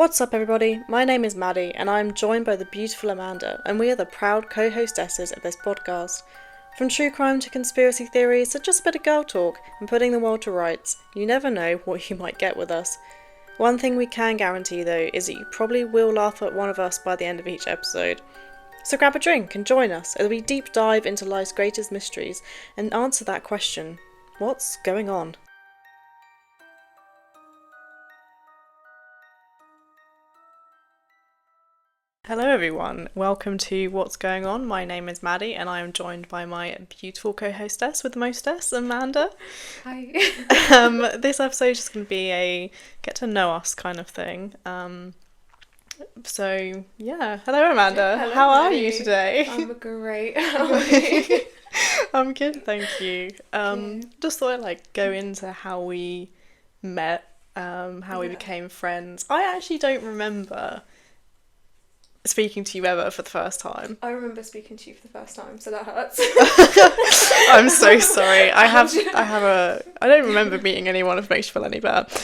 What's up, everybody? My name is Maddie, and I am joined by the beautiful Amanda, and we are the proud co-hostesses of this podcast. From true crime to conspiracy theories to just a bit of girl talk and putting the world to rights, you never know what you might get with us. One thing we can guarantee, though, is that you probably will laugh at one of us by the end of each episode. So grab a drink and join us as we deep dive into life's greatest mysteries and answer that question: what's going on? Hello everyone, welcome to What's Going On. My name is Maddie and I am joined by my beautiful co-hostess with the mostess, Amanda. Hi. This episode is just going to be a get to know us kind of thing. So yeah, hello Amanda, Hello, how are Maddie. you today? I'm great. How are you? I'm good, thank you. Good. Just thought I'd go into how we met, how we Yeah. became friends. I actually don't remember speaking to you ever for the first time. I remember speaking to you for the first time, so that hurts. I'm so sorry. I don't remember meeting anyone if it makes you feel any better. That's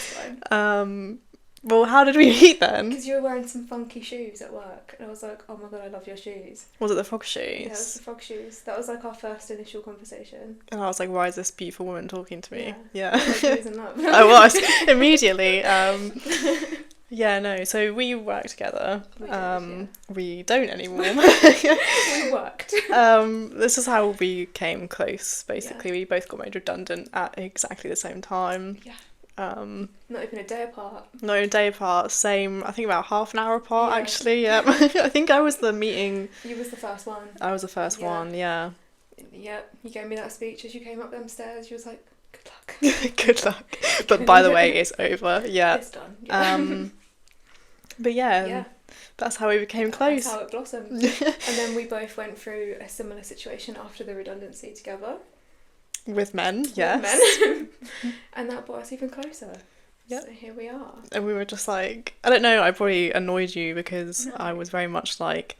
fine. Well, how did we meet then? Because you were wearing some funky shoes at work, and I was like, oh my god, I love your shoes. Was it the frog Yeah, it was shoes? the frog shoes. That was like our first initial conversation. And I was like, why is this beautiful woman talking to me? Yeah. Yeah. Like, he was in love. I was immediately. Yeah, no. So we work together. We did, yeah. We don't anymore. We worked. This is how we came close. Basically, we both got made redundant at exactly the same time. Yeah. Not Not even a day apart. a day apart. Same. I think about half an hour apart. Yeah. Actually, yeah. I think I was the meeting. You was the first one. I was the first Yeah. one. Yeah. Yep. You gave me that speech as you came up them stairs. You was like, good luck. Good luck. But by the way, it's over. Yeah. It's done. Yeah. But yeah, Yeah. that's how we became close. That's how it blossomed. And then we both went through a similar situation after the redundancy together. With men, with yes. men. And that brought us even closer. Yep. So here we are. And we were just like, I don't know, I probably annoyed you because No. I was very much like,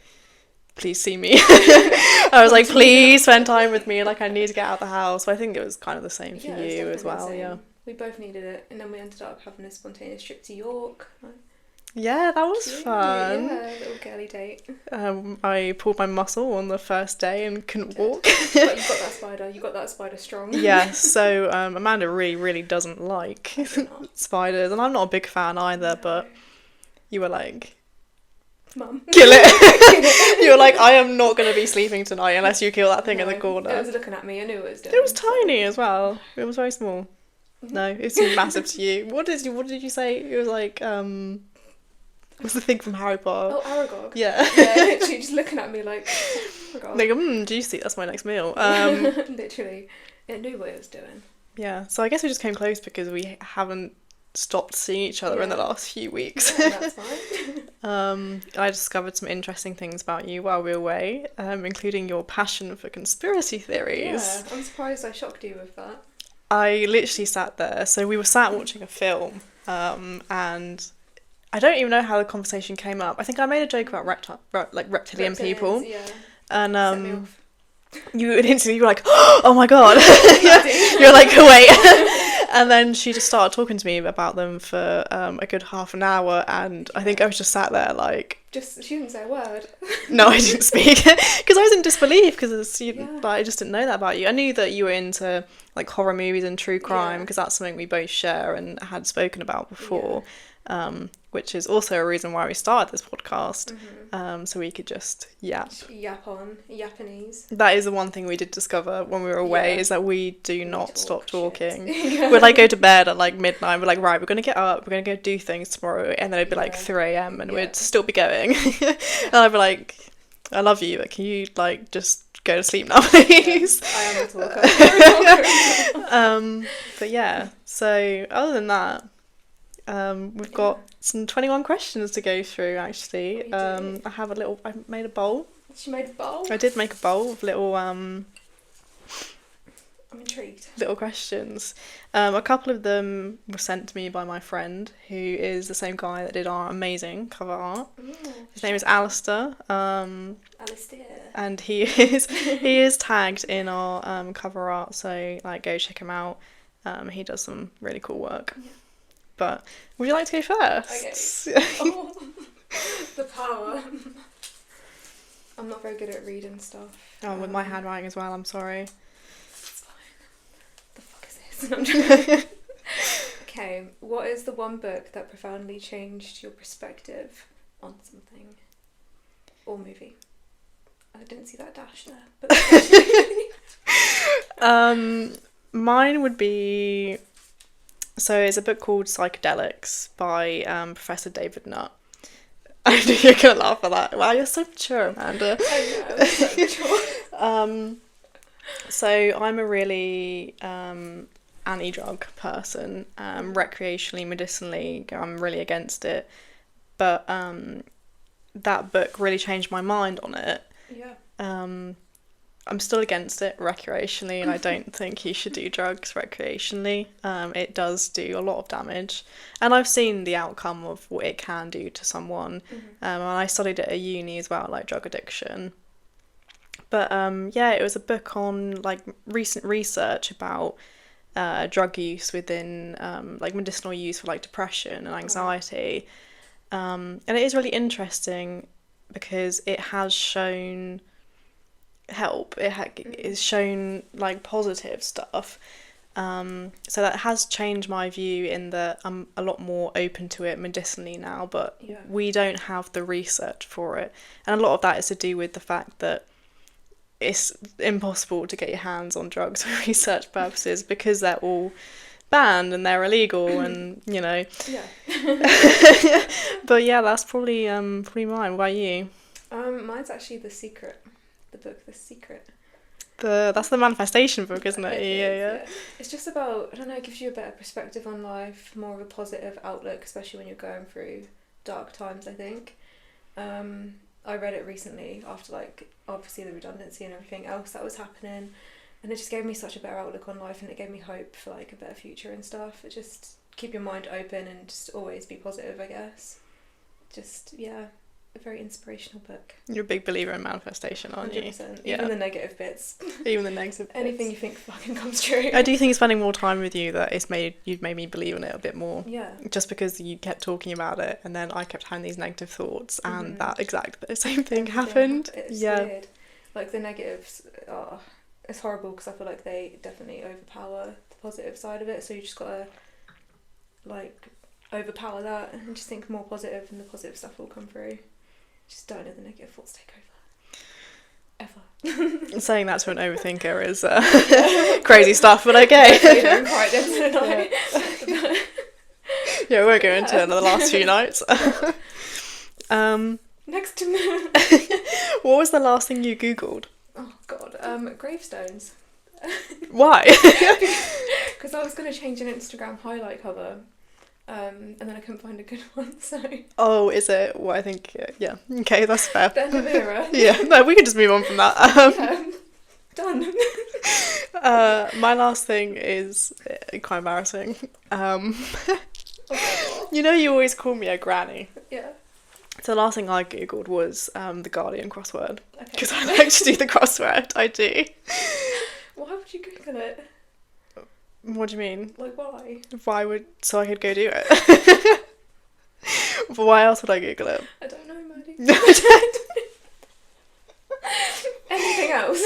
please see me. I was like, please spend time with me, like I need to get out of the house. So I think it was kind of the same for Yeah, it's you as definitely the well, same. yeah. We both needed it, and then we ended up having a spontaneous trip to York. Yeah, that was Cute. fun. Yeah, a little girly date. I pulled my muscle on the first day and couldn't walk. But you got that spider. You got that spider strong. Yeah, so Amanda really doesn't like Not. spiders, and I'm not a big fan either, but you were like, Mum. kill it. You were like, I am not going to be sleeping tonight unless you kill that thing in the No, corner. It was looking at me. I knew it was doing. It was tiny as well. It was very small. Mhm. No, it seemed massive to you. What did you say? It was like, what's the thing from Harry Potter? Oh, Aragog. Yeah. Yeah, literally just looking at me like, oh my god. Like, juicy, that's my next meal. Literally, it knew what it was doing. Yeah, so I guess we just came close because we haven't stopped seeing each other in the Yeah. last few weeks. Yeah, that's fine. I discovered some interesting things about you while we were away, including your passion for conspiracy theories. Yeah, I'm surprised I shocked you with that. I literally sat there. So we were sat watching a film, and I don't even know how the conversation came up. I think I made a joke about reptilian people, Yeah. and Set me off. you instantly were like, "Oh my god!" I did. You're like, "Wait!" And then she just started talking to me about them for a good half an hour, and I think I was just sat there like, She didn't say a word. no, I didn't speak because I was in disbelief because Yeah. I just didn't know that about you. I knew that you were into like horror movies and true crime Yeah. because that's something we both share and had spoken about before, which is also a reason why we started this podcast, so we could just yap. Yap on. Japanese. That is the one thing we did discover when we were away, Yeah. is that we do not talk stop shit. talking. Yeah. We'd like go to bed at like midnight. We're like, right, we're gonna get up, we're gonna go do things tomorrow, and then it'd be like Yeah. 3 a.m. and Yeah. we'd still be going. And I'd be like, I love you, but can you like just go to sleep now, please? I am a talker. But yeah. So other than that, we've got some 21 questions to go through. Actually, We do. I made a bowl. She made a bowl. I did make a bowl of little I'm intrigued. little questions. A couple of them were sent to me by my friend, who is the same guy that did our amazing cover art. Ooh, His name is Alistair, Alistair. and he is tagged in our cover art. So like, go check him out. He does some really cool work. But would you like to go first? Okay. Oh, the power. I'm not very good at reading stuff. Oh, with my handwriting as well, I'm sorry. It's fine. The fuck is this? I'm joking. Okay, what is the one book that profoundly changed your perspective on something? Or movie? I didn't see that dash there. But Mine would be... So it's a book called Psychedelics by Professor David Nutt. I knew you were going to laugh at that. Wow, you're so mature, Amanda. I know, I'm so mature. So I'm a really anti-drug person, recreationally, medicinally. I'm really against it. But that book really changed my mind on it. Yeah. I'm still against it recreationally, and I don't think you should do drugs recreationally. It does do a lot of damage, and I've seen the outcome of what it can do to someone. And I studied it at uni as well, like drug addiction. But yeah, it was a book on like recent research about drug use within like medicinal use for like depression and anxiety. And it is really interesting because it has shown help. It's shown like positive stuff. So that has changed my view in that I'm a lot more open to it medicinally now, but we don't have the research for it. And a lot of that is to do with the fact that it's impossible to get your hands on drugs for research purposes because they're all banned and they're illegal and, you know. Yeah. But yeah, that's probably mine. What about you? Mine's actually The Secret. The book The Secret. That's the manifestation book, isn't it? Yeah. It's just about, I don't know, it gives you a better perspective on life, more of a positive outlook, especially when you're going through dark times, I think. I read it recently after, like, obviously the redundancy and everything else that was happening, and it just gave me such a better outlook on life, and it gave me hope for, like, a better future and stuff. It just keep your mind open and just always be positive, I guess. Just, yeah, a very inspirational book. You're a big believer in manifestation, aren't 100%. you? Even the negative bits. Even the negative bits. Anything you think fucking comes true. I do think spending more time with you that you've made me believe in it a bit more. Yeah. Just because you kept talking about it and then I kept having these negative thoughts and that exactly the same thing happened. It's weird. Like the negatives are, it's horrible because I feel like they definitely overpower the positive side of it, so you just gotta like overpower that and just think more positive and the positive stuff will come through. Just don't let the negative thoughts take over. Ever. Saying that to an overthinker is crazy stuff, but okay. I don't quite definitely. Yeah, we're going to the last few nights. Next to me. What was the last thing you Googled? Oh god, gravestones. Why? Because I was going to change an Instagram highlight cover. And then I couldn't find a good one, so... Oh, is it? Well, I think, yeah. Okay, that's fair. The end of the era. Yeah, no, we can just move on from that. Done. My last thing is quite embarrassing. You know you always call me a granny. Yeah. So the last thing I Googled was the Guardian crossword. Okay. Because I like to do the crossword, I do. Why would you Google it? What do you mean? Like, why? So I could go do it. But why else would I Google it? I don't know, Maddie. Anything else?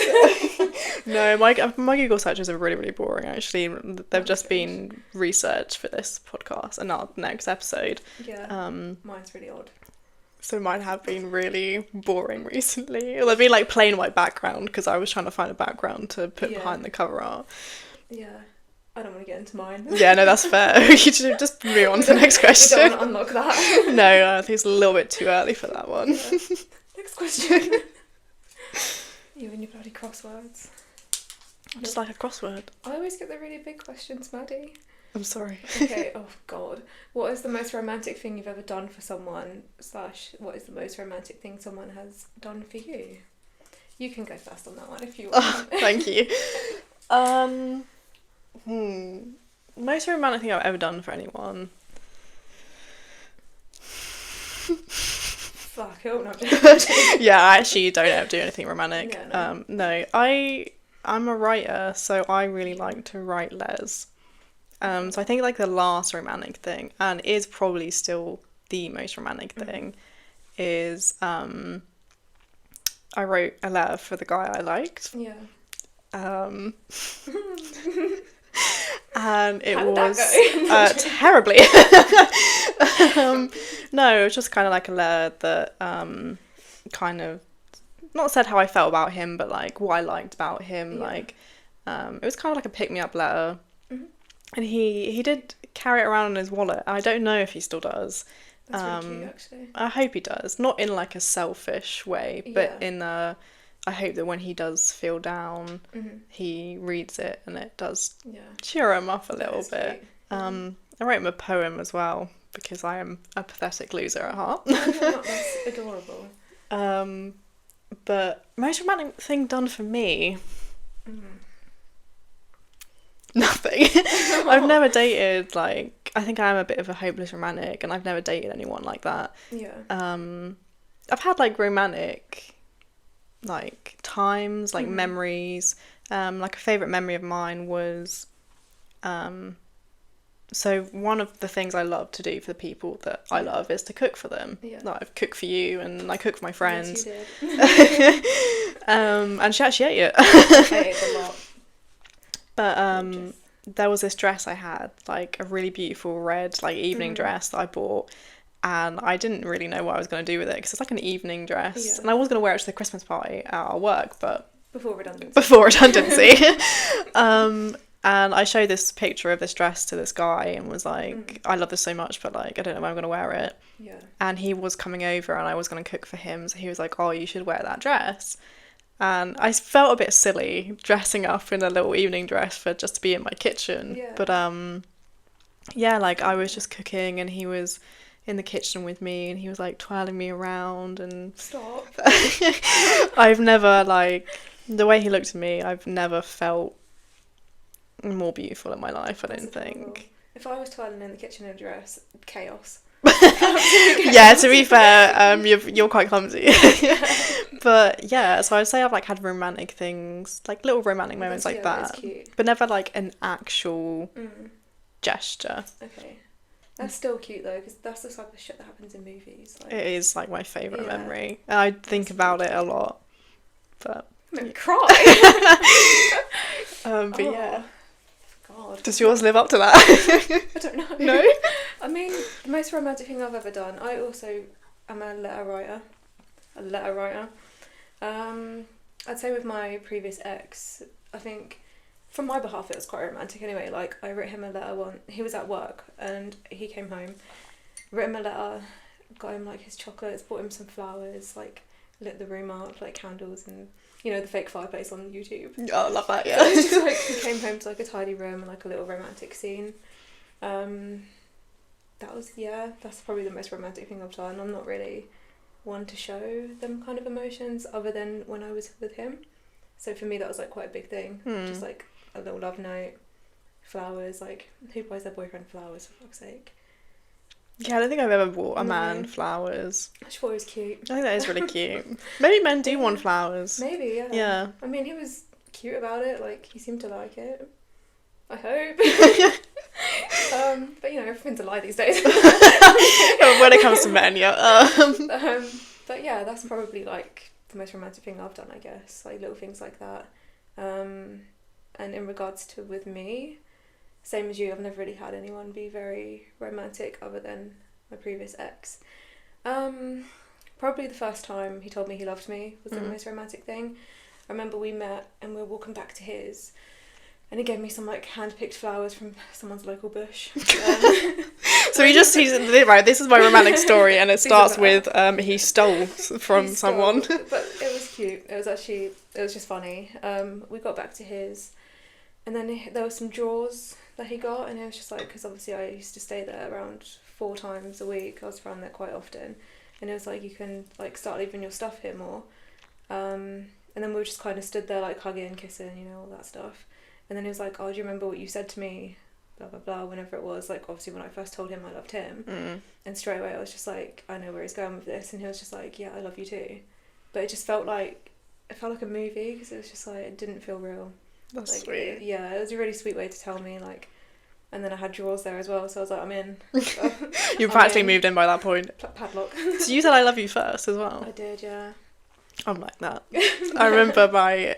No, my Google searches are really, really boring, actually. They've just been research for this podcast and not the next episode. Yeah, mine's really odd. So mine have been really boring recently. They've been like plain white background because I was trying to find a background to put behind the cover art. Yeah. I don't want to get into mine. Yeah, no, that's fair. You should just move on to the next question. I don't want to unlock that. No, I think it's a little bit too early for that one. Yeah. Next question. You and your bloody crosswords. I just like a crossword. I always get the really big questions, Maddie. I'm sorry. Okay, oh god. What is the most romantic thing you've ever done for someone? / what is the most romantic thing someone has done for you? You can go first on that one if you want. Oh, thank you. Most romantic thing I've ever done for anyone. Fuck, I don't know. Yeah, I actually don't ever do anything romantic. Yeah, no. No, I'm a writer, so I really like to write letters. So I think like the last romantic thing, and is probably still the most romantic thing, is I wrote a letter for the guy I liked. Yeah. Um, and it How did was that go? terribly. No, it was just kind of like a letter that kind of not said how I felt about him, but like what I liked about him. Yeah. Like it was kind of like a pick me up letter, Mhm. and he did carry it around in his wallet. I don't know if he still does. That's really cute, actually. I hope he does, not in like a selfish way, but Yeah. in a. I hope that when he does feel down, Mhm. he reads it and it does Yeah. cheer him up a That little is bit. cute. I wrote him a poem as well because I am a pathetic loser at heart. No, you're not. That's adorable. But most romantic thing done for me, Mhm. nothing. I've never dated like I think I am a bit of a hopeless romantic, and I've never dated anyone like that. Yeah. I've had like romantic like times, like Mhm. memories. Like a favorite memory of mine was so one of the things I love to do for the people that I love is to cook for them. Yeah. Like I've cooked for you and I cook for my friends. Yes, you did. And she actually ate it. I ate a lot. But Gorgeous. there was this dress I had, like a really beautiful red like evening dress that I bought, and I didn't really know what I was going to do with it because it's like an evening dress, Yeah. and I was going to wear it to the Christmas party at our work, but Before redundancy. before redundancy. And I showed this picture of this dress to this guy and was like, I love this so much, but like I don't know when I'm going to wear it. Yeah. And he was coming over and I was going to cook for him, so he was like, oh, you should wear that dress. And I felt a bit silly dressing up in a little evening dress for just to be in my kitchen. Yeah. But yeah, like I was just cooking and he was in the kitchen with me and he was like twirling me around, and Stop. I've never like the way he looked at me, I've never felt more beautiful in my life, I That's don't adorable. think. If I was twirling in the kitchen in a dress, chaos. Yeah, to be fair, you're quite clumsy. But yeah, so I'd say I've like had romantic things, like little romantic moments like That's that, cute. but never like an actual Mm. gesture. Okay. That's still cute though, because that's the type of shit that happens in movies. Like, It is like my favourite Yeah. memory. And I think That's about really it a lot. But made me cry. but yeah. God. Does yours live up to that? I don't know. No? I mean, the most romantic thing I've ever done. I also am a letter writer. I'd say with my previous ex, I think from my behalf it was quite romantic anyway. Like I wrote him a letter one. He was at work and he came home, wrote him a letter, got him like his chocolates, bought him some flowers, like lit the room up, like candles and you know the fake fireplace on YouTube. Oh, I love that, So it was just yeah. like he came home to like a tidy room and like a little romantic scene. That's probably the most romantic thing I've done. I'm not really one to show them kind of emotions other than when I was with him. So for me that was like quite a big thing. Just like a little love note, flowers, like who buys their boyfriend flowers for fuck's sake? Yeah, I don't think I've ever bought a No. man flowers. I just thought it was cute. I think that is really cute. Maybe men do want flowers. Maybe, yeah. Yeah. I mean he was cute about it, like he seemed to like it. I hope. But you know, everything's a lie these days. When it comes to men, yeah. But yeah, that's probably like the most romantic thing I've done, I guess. Like little things like that. And in regards to with me, same as you, I've never really had anyone be very romantic other than my previous ex. Probably the first time he told me he loved me was the most romantic thing. I remember we met and we were walking back to his, and he gave me some like hand-picked flowers from someone's local bush. So he's right, this is my romantic story, and it These starts are with he stole from He someone. stole, but it was cute. It was just funny. We got back to his, and then there were some drawers that he got, and it was just like, because obviously I used to stay there around 4 times a week. I was around there quite often, and it was like you can like start leaving your stuff here more. And then we just kind of stood there like hugging, kissing, you know, all that stuff. And then he was like, oh, do you remember what you said to me? Blah, blah, blah, whenever it was. Like, obviously, when I first told him I loved him. And straight away, I was just like, I know where he's going with this. And he was just like, yeah, I love you too. But it felt like a movie, because it was just like, it didn't feel real. That's Like, sweet. yeah, it was a really sweet way to tell me, like, And then I had drawers there as well, so I was like, I'm in. You I'm practically in. moved in by that point. Padlock. So you said I love you first as well. I did, yeah. I'm like that. I remember my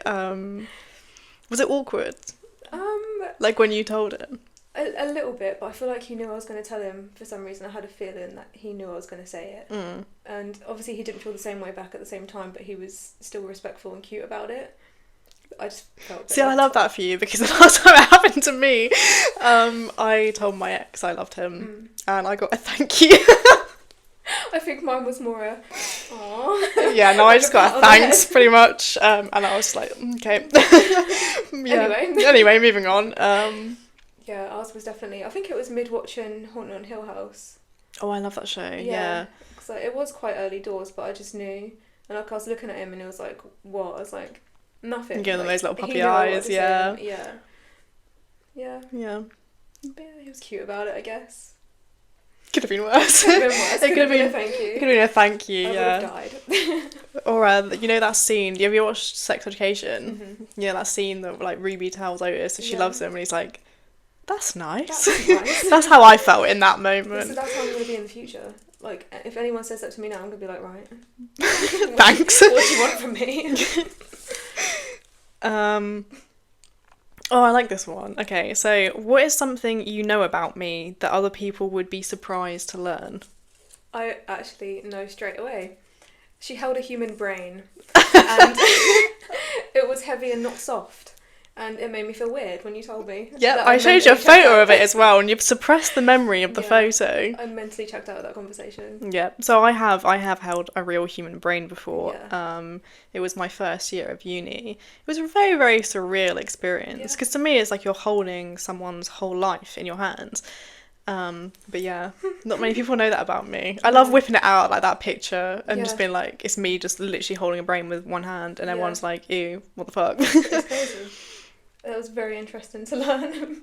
was it awkward? Like when you told him? A little bit, but I feel like he knew I was going to tell him for some reason. I had a feeling that he knew I was going to say it. And obviously he didn't feel the same way back at the same time, but he was still respectful and cute about it. I just felt... See, I love that for you, because the last time it happened to me, I told my ex I loved him, and I got a thank you. I think mine was more a aww. Yeah, no, I just got a thanks, pretty much, and I was like, okay. Yeah. Anyway, moving on. Yeah, ours was definitely... I think it was mid-watching Haunted on Hill House. Oh, I love that show, yeah. So it was quite early doors, but I just knew. And like, I was looking at him and it was like, what? I was like, nothing. Giving them like, those little puppy he knew what eyes, to yeah. say. Yeah. Yeah. Yeah. But yeah, he was cute about it, I guess. Could have been worse. Could have been worse. It could have been a thank you. Could have been a thank you, I yeah. would have died. Or you know that scene? Do you ever watch Sex Education? Mm-hmm. Yeah, that scene that like Ruby tells Otis that she loves him, and he's like, "That's nice." That's nice. That's how I felt in that moment. So that's how I'm gonna be in the future. Like, if anyone says that to me now, I'm gonna be like, right. Thanks. What do you want from me? Oh, I like this one. Okay, so what is something you know about me that other people would be surprised to learn? I actually know straight away. She held a human brain, and it was heavy and not soft, and it made me feel weird when you told me. Yeah, that I showed you a mentally checked photo out. of it as well, and you've suppressed the memory of the photo. I mentally checked out of that conversation. Yeah, so I have held a real human brain before. Yeah. It was my first year of uni. It was a very, very surreal experience, because to me it's like you're holding someone's whole life in your hands. But yeah, not many people know that about me. I love whipping it out, like that picture, and just being like, it's me just literally holding a brain with one hand, and everyone's like, ew, what the fuck? It's crazy. That was very interesting to learn.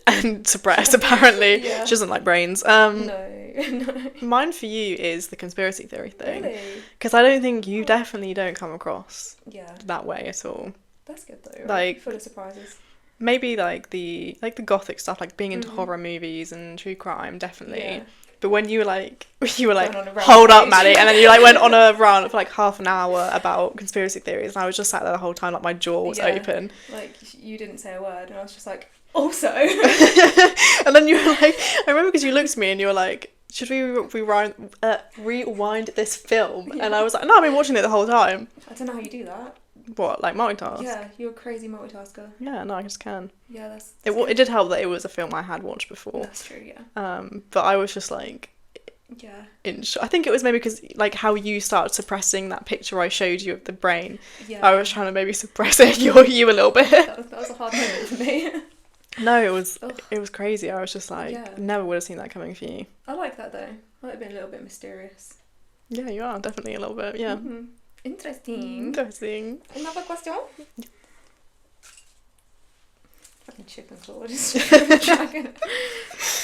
And suppressed, apparently. Yeah. She doesn't like brains. No. Mine for you is the conspiracy theory thing. Really? Because I don't think you definitely don't come across Yeah. that way at all. That's good though, right? Like- Full of surprises. Maybe like the gothic stuff, like being into horror movies and true crime, definitely. Yeah. But when you were like Went on a hold up, rampage. Maddie, and then you like went on a run for like half an hour about conspiracy theories, and I was just sat there the whole time, like my jaw was open. Like, you didn't say a word, and I was just like, also. And then you were like, I remember because you looked at me and you were like, should we rewind this film? Yeah. And I was like, no, I've been watching it the whole time. I don't know how you do that. What, like multitask? Yeah, you're a crazy multitasker. Yeah, no, I just can. Yeah, that's It did help that it was a film I had watched before. That's true, yeah. But I was just like, Yeah. I think it was maybe because like how you started suppressing that picture I showed you of the brain. Yeah. I was trying to maybe suppress it you a little bit. That was a hard moment for me. No, Ugh. it was crazy. I was just like, Yeah. never would have seen that coming for you. I like that though. I like being a little bit mysterious. Yeah, you are definitely a little bit. Yeah. Mm-hmm. Interesting. Interesting. Another question? Fucking chicken claw just dragging.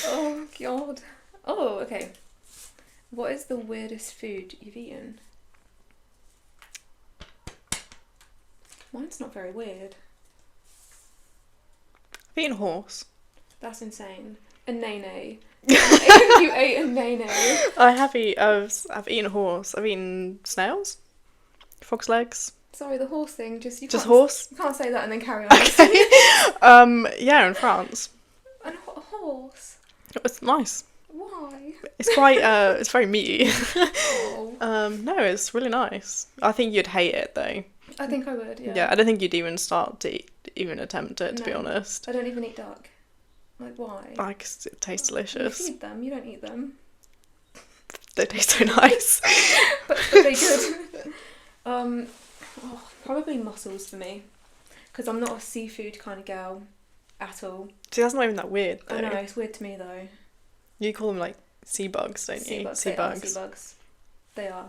Oh god. Oh, okay. What is the weirdest food you've eaten? Mine's not very weird. I've eaten horse. That's insane. A nene. You ate a nene. I have I've eaten horse. I've eaten snails, frog's legs. Sorry, the horse thing. Just Horse. You can't say that and then carry on. Okay. Yeah, in France. And a horse. It's nice. Why? It's quite it's very meaty. Oh. No, it's really nice. I think you'd hate it though. I think I would. Yeah. Yeah, I don't think you'd even start to even attempt it, to be No. honest. I don't even eat duck. Like why? Like, it tastes You delicious. feed them. You don't eat them. They taste so nice. but they good. Probably mussels for me, because I'm not a seafood kind of girl at all. See, that's not even that weird though. I know, it's weird to me though. You call them like sea bugs, don't you? Sea bugs. They are.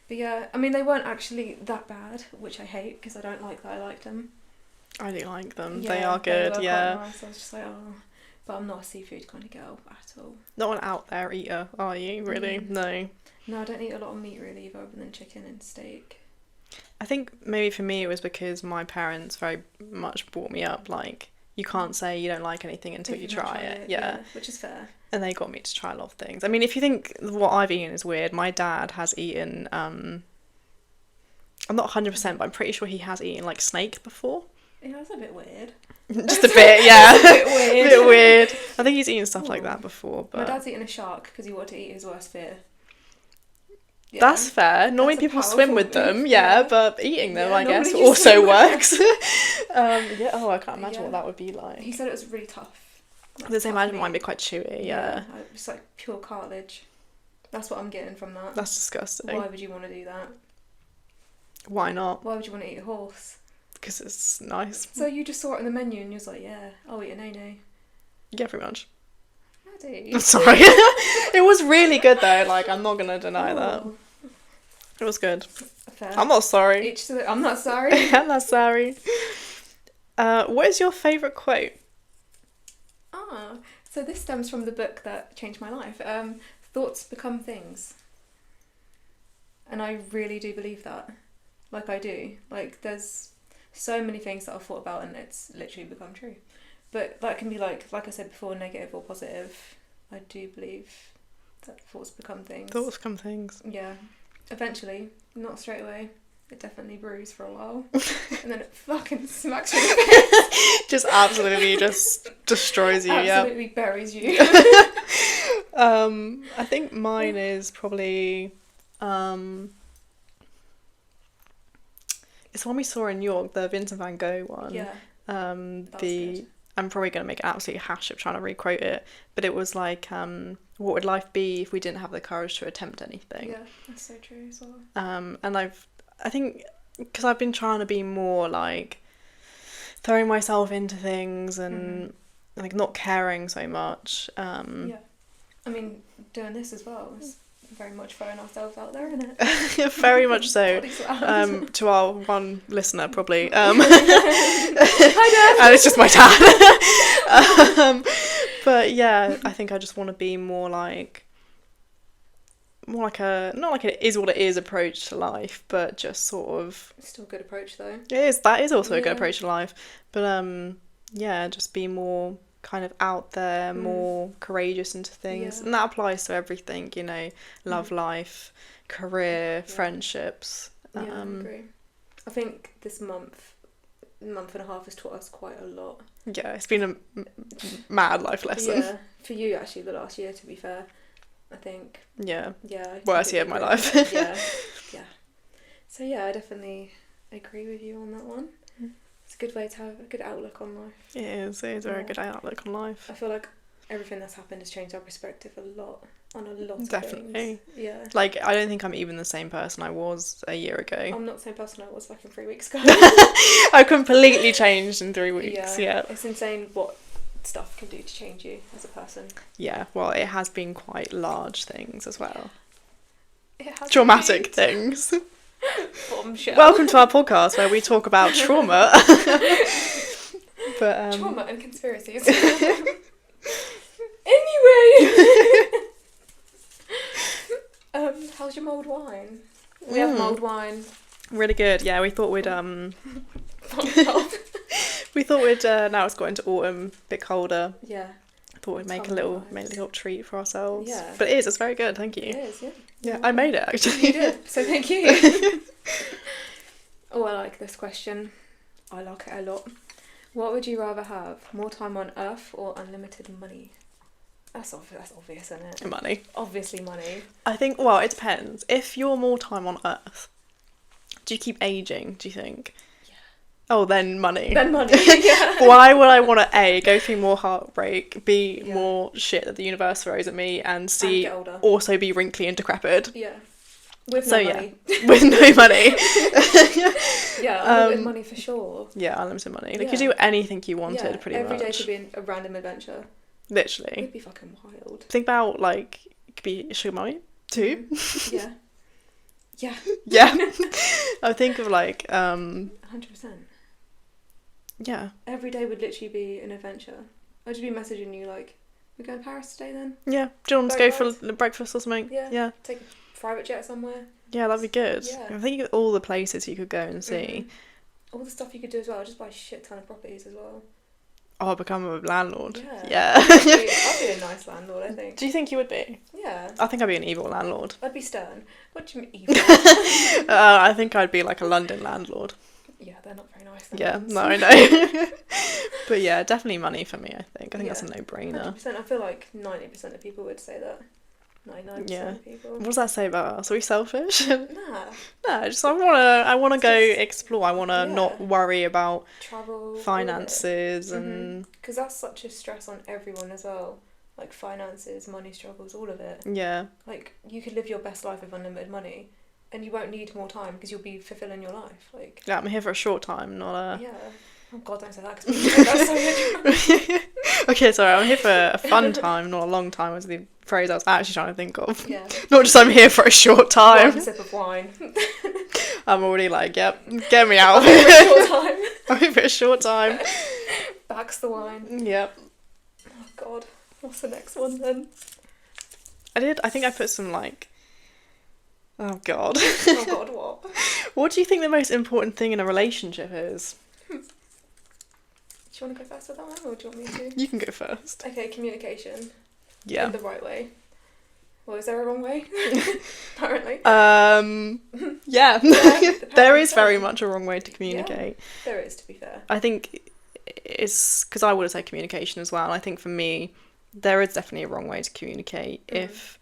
But yeah, I mean, they weren't actually that bad, which I hate because I don't like that I liked them. I do like them. Yeah, They are good, were yeah. quite nice. I was just like, oh. But I'm not a seafood kind of girl at all. Not an out there eater, are you? Really? Mm. No. No, I don't eat a lot of meat really, other than chicken and steak. I think maybe for me it was because my parents very much brought me up like You can't say you don't like anything until you If you've not try tried it. Yeah. which is fair. And they got me to try a lot of things. I mean, if you think what I've eaten is weird, my dad has eaten, I'm not 100%, but I'm pretty sure he has eaten, like, snake before. Yeah, that's a bit weird. Just a bit, yeah. A bit weird. A bit weird. I think he's eaten stuff like Ooh. that before, but... My dad's eaten a shark because he wanted to eat his worst fear. Yeah. That's fair. Normally That's a people swim with powerful them, move. yeah, Yeah. but eating them, Yeah, I guess, normally you also swim with works. I can't imagine Yeah. what that would be like. He said it was really tough. Like, The same tough imagine it might meat. be quite chewy, yeah. It's like pure cartilage. That's what I'm getting from that. That's disgusting. Why would you want to do that? Why not? Why would you want to eat a horse? Because it's nice. So you just saw it on the menu and you was like, yeah, I'll eat a no-no. Yeah, pretty much. Maddie. I'm sorry. It was really good though, like, I'm not going to deny that. Oh, It was good. fair. I'm not sorry. Each to I'm not sorry. I'm not sorry. What is your favourite quote? So this stems from the book that changed my life. Thoughts become things. And I really do believe that. Like, I do. Like, there's so many things that I've thought about and it's literally become true. But that can be like I said before, negative or positive. I do believe that thoughts become things. Thoughts become things. Yeah. Eventually. Not straight away. It definitely brews for a while. And then it fucking smacks you in the face. Just absolutely just destroys you, yeah. Absolutely buries you. I think mine is probably it's the one we saw in New York, the Vincent van Gogh one. Yeah. That was The good. I'm probably going to make an absolute hash of trying to requote it, but it was like, what would life be if we didn't have the courage to attempt anything? Yeah, that's so true as well. And I think, because I've been trying to be more like throwing myself into things and like not caring so much. Yeah. I mean, doing this as well is very much throwing ourselves out there, isn't it? Very much so. Body slam. To our one listener, probably. Hi, Dad. And it's just my dad. But yeah, I think I just want to be more like a, not like it is what it is approach to life, but just sort of, Still a good approach though. that is also a good Yeah. approach to life. But yeah, just be more kind of out there, more courageous into things. Yeah. And that applies to everything, you know, love life, career, friendships. Yeah, I agree. I think this month and a half has taught us quite a lot. Yeah, it's been a mad life lesson. Yeah, for you actually the last year, to be fair, I think. Yeah. Yeah. I Worst year of my completely life. agree. Yeah. So yeah, I definitely agree with you on that one. It's a good way to have a good outlook on life. It is a very good outlook on life. I feel like everything that's happened has changed our perspective a lot on a lot of Definitely. things. Yeah. Like, I don't think I'm even the same person I was a year ago. I'm not the same person I was fucking 3 weeks ago. I completely changed in 3 weeks, yeah. It's insane what stuff can do to change you as a person. Yeah, well, it has been quite large things as well. It has Traumatic been. things. Bombshell. Welcome to our podcast where we talk about trauma. But Trauma and conspiracies. Anyway. How's your mulled wine? We have mulled wine. really good. Yeah, we thought we'd now it's got into autumn, a bit colder. Yeah. I thought we'd make a Tumble little vibes. treat for ourselves. Yeah. But it's very good, thank you. It is, yeah. Yeah, I made it actually. You did, so thank you. Oh, I like this question. I like it a lot. What would you rather have? More time on Earth or unlimited money? That's obvious, isn't it? Money. Obviously money. I think, well, it depends. If you're more time on Earth, do you keep aging, do you think? Yeah. Oh, then money. Then money, yeah. Why would I want to A, go through more heartbreak, B, Yeah. more shit that the universe throws at me, and And C, get older. also be wrinkly and decrepit? Yeah. With So no yeah, money. with no money. Yeah, unlimited money for sure. Yeah, unlimited money. Like, Yeah. you do anything you wanted, Yeah, pretty every much. day could be a random adventure. Literally. It'd be fucking wild. Think about, like, it could be sugar mommy, too. Yeah. Yeah. Yeah. I think of, like, 100%. yeah. Every day would literally be an adventure. I'd just be messaging you like, we're going to Paris today then? Yeah. Do you want to Boat go rides? for breakfast or something? Yeah. Yeah. Take a private jet somewhere. Yeah, that'd be good. Yeah. I think of all the places you could go and see. All the stuff you could do as well. Just buy a shit ton of properties as well. I'll become a landlord. Yeah. Yeah. I'd be a nice landlord, I think. Do you think you would be? Yeah. I think I'd be an evil landlord. I'd be stern. What do you mean evil? I think I'd be like a London landlord. Yeah, they're not very nice. Yeah, ones. no, I know. But yeah, definitely money for me, I think. I think that's a no-brainer. 100%. I feel like 90% of people would say that. 99% of people. What does that say about us? Are we selfish? Nah. No, just I wanna go Just- explore. I wanna yeah. not worry about Travel. finances and Because that's such a stress on everyone as well. Like finances, money struggles, all of it. yeah. Like you could live your best life with unlimited money, and you won't need more time because you'll be fulfilling your life. Like Yeah, I'm here for a short time, not yeah. Oh God, don't say that because that's so good. Okay, sorry, I'm here for a fun time, not a long time was the phrase I was actually trying to think of. Yeah. Not just I'm here for a short time. One sip of wine. I'm already like, yep, get me out of For a here. short time. I'm here for a short time. Backs the wine. Yep. Oh God, what's the next one then? I think I put some like, oh God. Oh God, what? What do you think the most important thing in a relationship is? Do you want to go first with that one, or do you want me to? You can go first. Okay, communication. Yeah. In the right way. Well, is there a wrong way? Apparently. Yeah. There is very so. much a wrong way to communicate. There is, to be fair. I think it's because I would say communication as well. And I think for me, there is definitely a wrong way to communicate. If,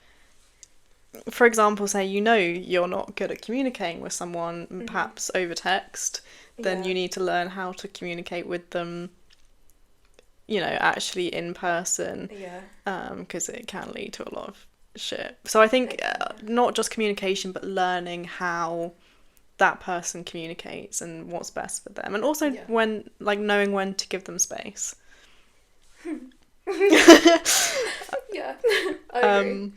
for example, say you're not good at communicating with someone, perhaps over text, then you need to learn how to communicate with them, actually in person. Yeah. Because it can lead to a lot of shit. So I think not just communication, but learning how that person communicates and what's best for them, and also knowing when to give them space. Yeah. I agree.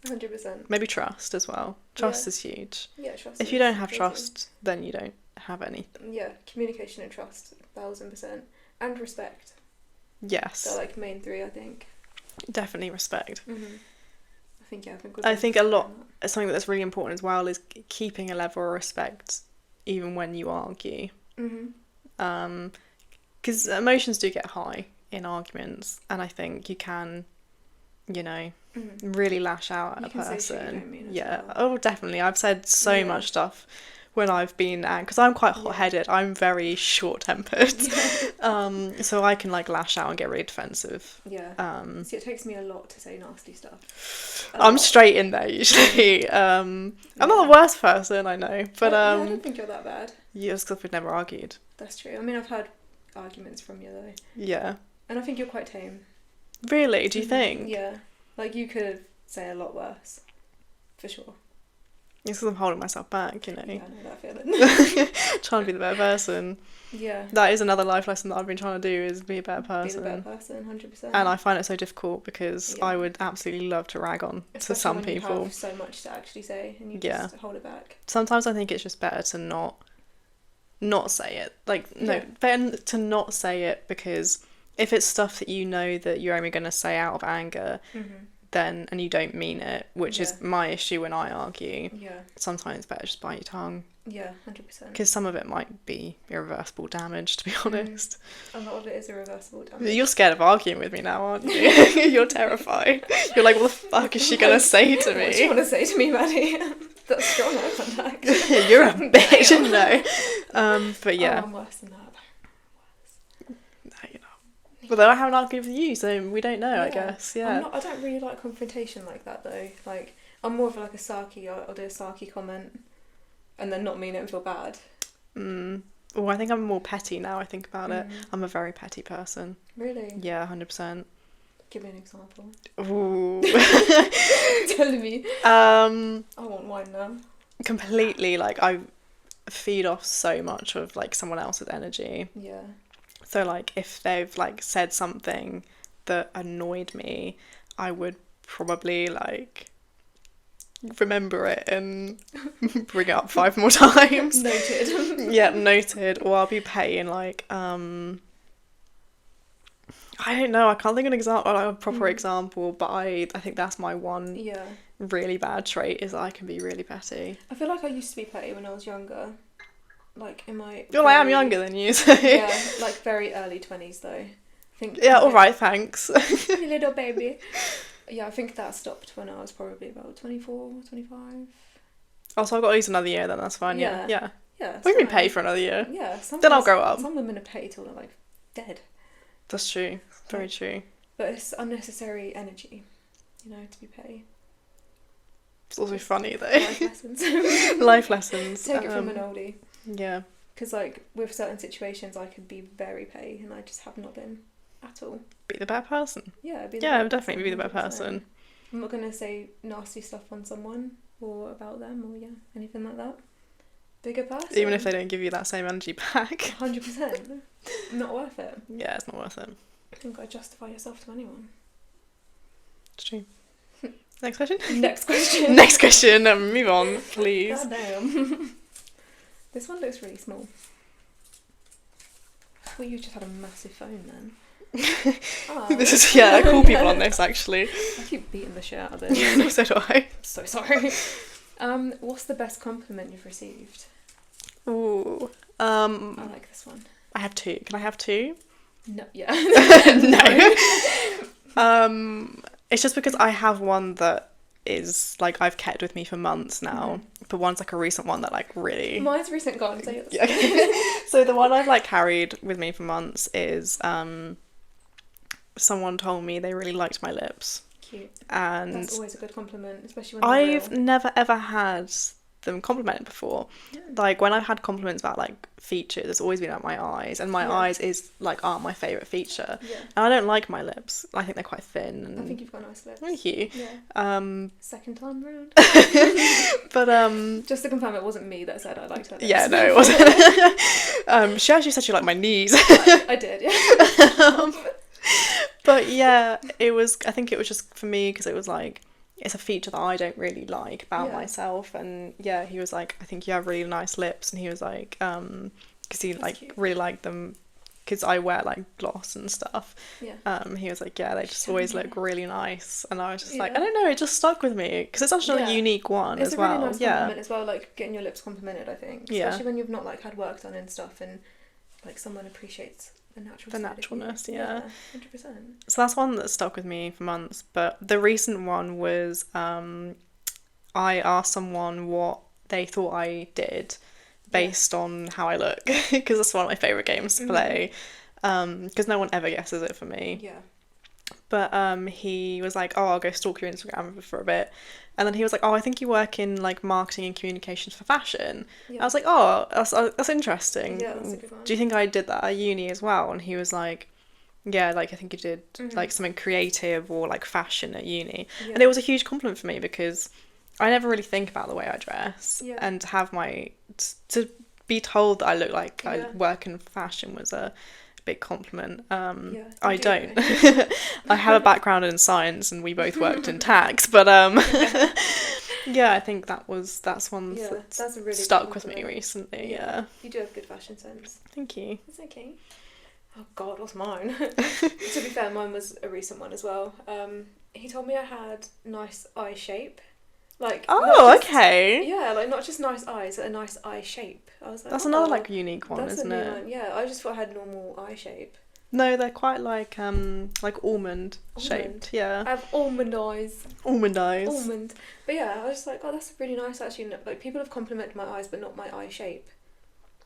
100%. Maybe trust as well. Trust is huge. Yeah, trust. If you don't have trust, then you don't have anything. Yeah, communication and trust, 1000%, and respect. Yes. They're like main three, I think. Definitely respect. I think something that's really important as well is keeping a level of respect even when you argue. Because emotions do get high in arguments, and I think you can, really lash out at a person. Say shit you don't mean yeah. well. Oh, definitely. I've said so much stuff when I've been because I'm quite hot-headed. I'm very short-tempered. So I can lash out and get really defensive. Yeah. See, it takes me a lot to say nasty stuff. I'm straight in there usually. I'm not the worst person, I know, but I don't think you're that bad. Yeah, it's because we've never argued. That's true. I mean, I've had arguments from you though. Yeah. And I think you're quite tame. Really? Do you think? Yeah. Like you could say a lot worse, for sure. It's because I'm holding myself back, Yeah, I know that feeling. Trying to be the better person. Yeah. That is another life lesson that I've been trying to do, is be a better person. Be the better person, 100%. And I find it so difficult because I would absolutely love to rag on to some when people. You have so much to actually say and you just hold it back. Sometimes I think it's just better to not say it. Better to not say it, because if it's stuff that that you're only going to say out of anger, then, and you don't mean it, which is my issue when I argue. Yeah. Sometimes it's better just bite your tongue. Yeah, 100%. Because some of it might be irreversible damage, to be honest. A lot of it is irreversible damage. You're scared of arguing with me now, aren't you? You're terrified. You're like, what the fuck is she going to say to me? What do you want to say to me, Maddie? That's strong eye contact. You're a bitch, no. But yeah. Oh, I'm worse than that. No, you're not. But I haven't argued with you, so we don't know, I guess. Yeah. I don't really like confrontation like that, though. Like, I'm more of a sarky, I'll do a sarky comment and then not mean it and feel bad. Oh, I think I'm more petty now I think about it. I'm a very petty person. Really? Yeah, 100%. Give me an example. Ooh. Telling me. I want wine now. Completely, I feed off so much of someone else's energy. Yeah. So if they've said something that annoyed me, I would probably remember it and bring it up 5 more times. Noted. Yeah, noted. Or I'll be paying I don't know, I can't think of an example, a proper example, but I think that's my one really bad trait, is that I can be really petty. I feel like I used to be petty when I was younger. In my... I am younger than you, so... Yeah, very early 20s though. think Yeah, all right, thanks. you little baby. Yeah, I think that stopped when I was probably about 24, 25. Oh, so I've got to use another year then, that's fine, yeah. Yeah. Yeah. Yeah, it's We can fine. pay for another year. Yeah, Then I'll grow up. Some women are paid till they're like dead. That's true. Very true. But it's unnecessary energy, you know, to be paid. It's also funny though. Life lessons. Life lessons. Take it from an oldie. Yeah. Because, like, with certain situations, I could be very paid, and I just have not been at all. Be the better person. Yeah, Definitely be the better 100%. person. I'm not going to say nasty stuff on someone or about them or, anything like that. Bigger person. Even if they don't give you that same energy back. 100%. Not worth it. Yeah, it's not worth it. You've got to justify yourself to anyone. It's true. Next question? Next question. Next question. Move on, please. God damn. This one looks really small. I thought you just had a massive phone then. Oh. This is, I call people on this actually. I keep beating the shit out of this. So do I. So sorry. What's the best compliment you've received? Ooh. I like this one. I have two. Can I have two? No, yeah. No. It's just because I have one that is like I've kept with me for months now, but one's like a recent one that like really. Mine's recent. Go on, say yours. Yeah. So the one I've like carried with me for months is someone told me they really liked my lips. Cute. And that's always a good compliment, especially when I've real. never ever had them complimented before. Yeah. Like when I've had compliments about like features, it's always been about my eyes, and my eyes are my favourite feature. Yeah. And I don't like my lips. I think they're quite thin. And I think you've got nice lips. thank you. Yeah. Second time round. But just to confirm, it wasn't me that said I liked her lips. yeah, no, it wasn't. She actually said she liked my knees. I did, yeah. But yeah, I think it was just for me because it was like, it's a feature that I don't really like about myself. And yeah, he was like, I think you have really nice lips. And he was like, because he like cute. Really liked them because I wear like gloss and stuff. Yeah. He was like, yeah, they just always look really nice. And I was just like, I don't know, it just stuck with me because it's such a unique one as well. It's a really nice compliment as well, like getting your lips complimented, I think. Especially when you've not like had work done and stuff, and like someone appreciates the naturalness, yeah. 100%. So that's one that stuck with me for months. But the recent one was I asked someone what they thought I did based on how I look, because that's one of my favourite games to play, because no one ever guesses it for me. Yeah. But he was like, oh, I'll go stalk your Instagram for a bit. And then he was like, oh, I think you work in like marketing and communications for fashion. Yeah. I was like, oh, that's interesting. Yeah, that's a good one. Do you think I did that at uni as well? And he was like, yeah, like I think you did like something creative or like fashion at uni. Yeah. And it was a huge compliment for me because I never really think about the way I dress. Yeah. And to have to be told that I look like I work in fashion was a big compliment. I don't. I have a background in science and we both worked in tax, but yeah, I think that's one that's really stuck with me recently. Yeah. You do have good fashion sense. Thank you. It's okay. Oh god, what's mine? To be fair, mine was a recent one as well. He told me I had nice eye shape. Like, okay. Yeah, like not just nice eyes, but a nice eye shape. I was like, that's another like unique one, isn't it? One. Yeah, I just thought I had normal eye shape. No, they're quite like almond shaped. Yeah. I have almond eyes. Almond eyes. Almond. But yeah, I was like, oh, that's really nice actually. Like people have complimented my eyes, but not my eye shape.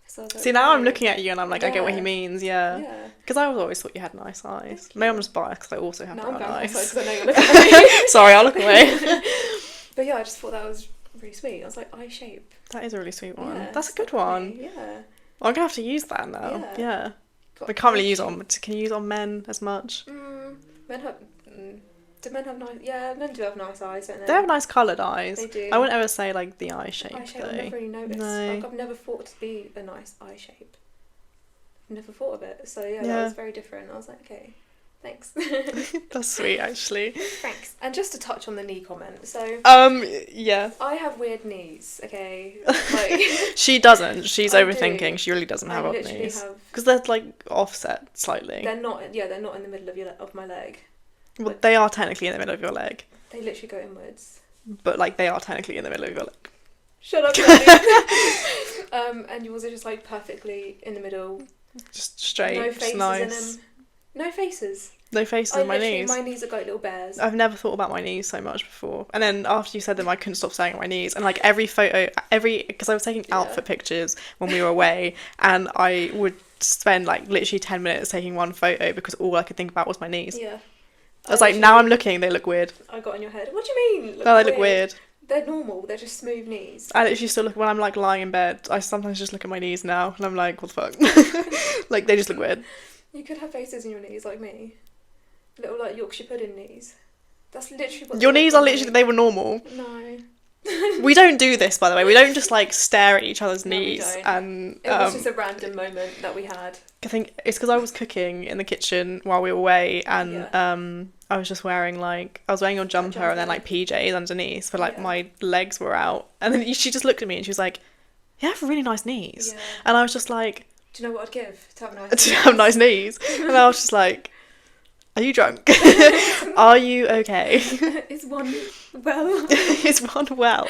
So I was like, see, now I'm looking at you and I'm like, I get what he means. Yeah. Because I always thought you had nice eyes. Maybe I'm just biased because I also have brown eyes. Because I know you're looking at me. Sorry, I'll look away. But yeah, I just thought that was really sweet. I was like, eye shape. That is a really sweet one. Yeah, that's a good one. Yeah. Well, I'm gonna have to use that now. Yeah. We can't really use it on. Can you use it on men as much? Men have. Do men have nice? Yeah, men do have nice eyes, don't they? They have nice coloured eyes. They do. I wouldn't ever say like the eye shape. Eye shape, though. I've never really noticed. No. Like, I've never thought to be a nice eye shape. I've never thought of it. So yeah, that was very different. I was like, okay. Thanks. That's sweet, actually. Thanks. And just to touch on the knee comment, so yeah. I have weird knees, okay? Like she doesn't. She's overthinking. She really doesn't have odd knees. Because they're like offset slightly. They're not. Yeah, they're not in the middle of my leg. Well, they are technically in the middle of your leg. They literally go inwards. But like they are technically in the middle of your leg. Shut up, Daddy. And yours are just like perfectly in the middle. Just straight. No faces nice. in them. No faces. No faces on my knees. My knees are like little bears. I've never thought about my knees so much before. And then after you said them, I couldn't stop staring at my knees. And like every photo, because I was taking outfit pictures when we were away, and I would spend like literally 10 minutes taking one photo because all I could think about was my knees. Yeah. I was like, now I'm looking, they look weird. I got in your head. What do you mean? No, they look weird. They're normal. They're just smooth knees. I literally still look, when I'm like lying in bed, I sometimes just look at my knees now, and I'm like, what the fuck? Like, they just look weird. You could have faces in your knees like me. Little like Yorkshire pudding knees. That's literally what your knees are literally, they were normal. No. We don't do this, by the way. We don't just like stare at each other's No, we knees. don't. And It was just a random moment that we had. I think it's because I was cooking in the kitchen while we were away, and I was just wearing your jumper and then like PJs underneath, but like my legs were out, and then she just looked at me and she was like, "You have really nice knees," and I was just like, "Do you know what I'd give to have nice knees?" To have nice knees, and I was just like, "Are you drunk? Are you okay?" Is one well? Is one well?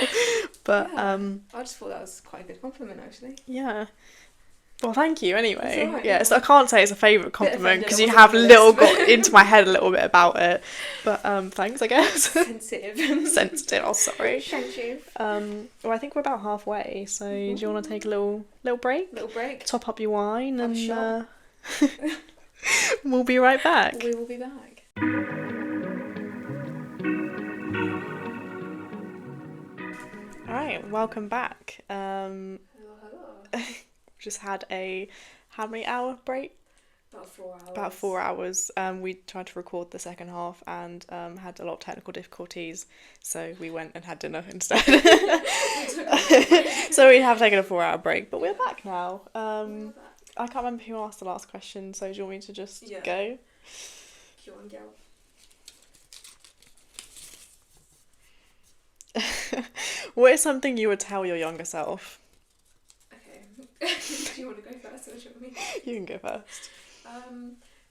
But I just thought that was quite a good compliment, actually. Yeah. Well, thank you anyway. It's all right, yeah, so I can't say it's a favourite compliment because you offended, have wasn't got into my head a little bit about it. But thanks, I guess. Sensitive. Sensitive, oh sorry. Thank you. Well, I think we're about halfway, so do you want to take a little break? Little break. Top up your wine Have a and shot. we'll be right back. We will be back. Alright, welcome back. Hello. Just had how many hour break? About 4 hours. About 4 hours. We tried to record the second half and had a lot of technical difficulties, so we went and had dinner instead. So we have taken a 4 hour break, but we're back now. I can't remember who asked the last question, so do you want me to just go? Go on, girl. What is something you would tell your younger self? Okay. Do you want to go first or do you want me? You can go first.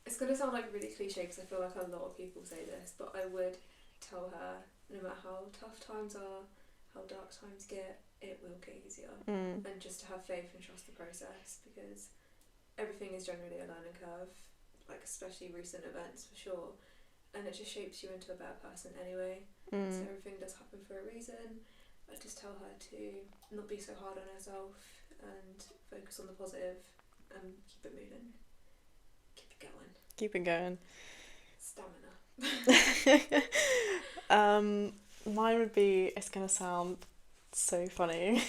It's going to sound like really cliche because I feel like a lot of people say this, but I would tell her no matter how tough times are, how dark times get, it will get easier. And just to have faith and trust the process, because everything is generally a learning curve, like especially recent events for sure, and it just shapes you into a better person anyway. So everything does happen for a reason. I just tell her to not be so hard on herself and focus on the positive and keep it moving. Keep it going. Stamina. Mine would be, it's gonna sound so funny,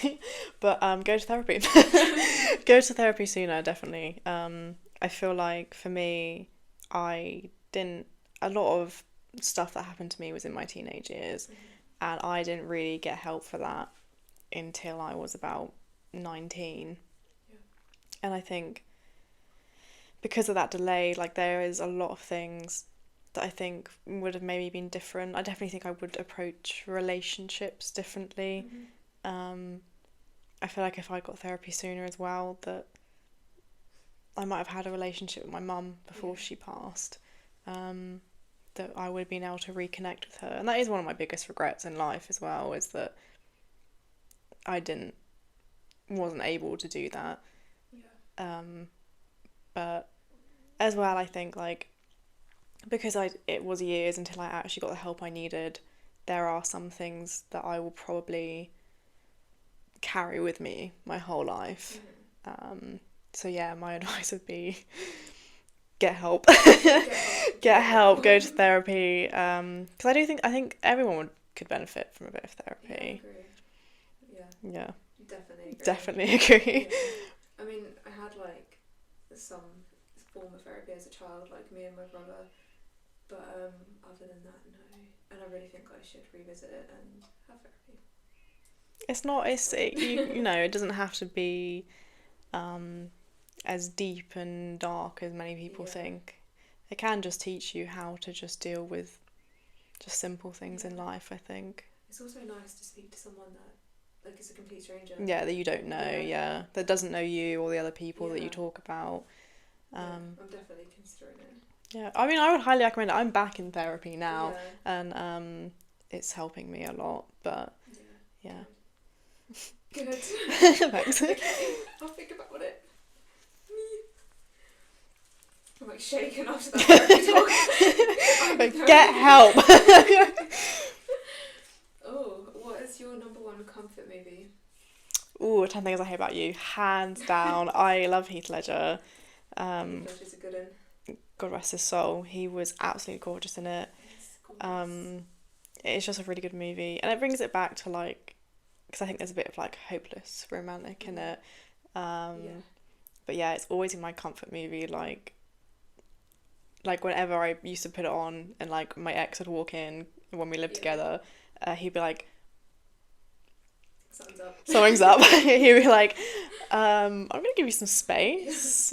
but go to therapy. Go to therapy sooner, definitely. I feel like for me, a lot of stuff that happened to me was in my teenage years, and I didn't really get help for that until I was about 19. And I think because of that delay, like there is a lot of things that I think would have maybe been different. I definitely think I would approach relationships differently. I feel like if I got therapy sooner as well, that I might have had a relationship with my mum before she passed, that I would have been able to reconnect with her. And that is one of my biggest regrets in life as well, is that I wasn't able to do that. But as well, I think like because it was years until I actually got the help I needed, there are some things that I will probably carry with me my whole life. So yeah, my advice would be get help. Get help, go to therapy, because I think everyone could benefit from a bit of therapy. Yeah, definitely agree. I mean, I had like some form of therapy as a child, like me and my brother, but other than that, no. And I really think I should revisit it and have therapy. You know, it doesn't have to be as deep and dark as many people think. It can just teach you how to just deal with just simple things in life, I think. It's also nice to speak to someone that like is a complete stranger. Yeah, that you don't know, that doesn't know you or the other people that you talk about. I'm definitely considering it. Yeah, I mean, I would highly recommend it. I'm back in therapy now, and it's helping me a lot, but yeah. Good. Thanks. Okay, I'll think about it. I'm like shaking after that. Like, get help. Oh, what is your number one comfort movie? Ooh, 10 Things I Hate About You. Hands down. I love Heath Ledger. Heath Ledger's a good one. God rest his soul. He was absolutely gorgeous in it. It's gorgeous. It's just a really good movie. And it brings it back to, like, because I think there's a bit of, like, hopeless romantic in it. Yeah. But yeah, it's always in my comfort movie, like whenever I used to put it on and like my ex would walk in when we lived together, he'd be like, something's up. He'd be like, I'm gonna give you some space.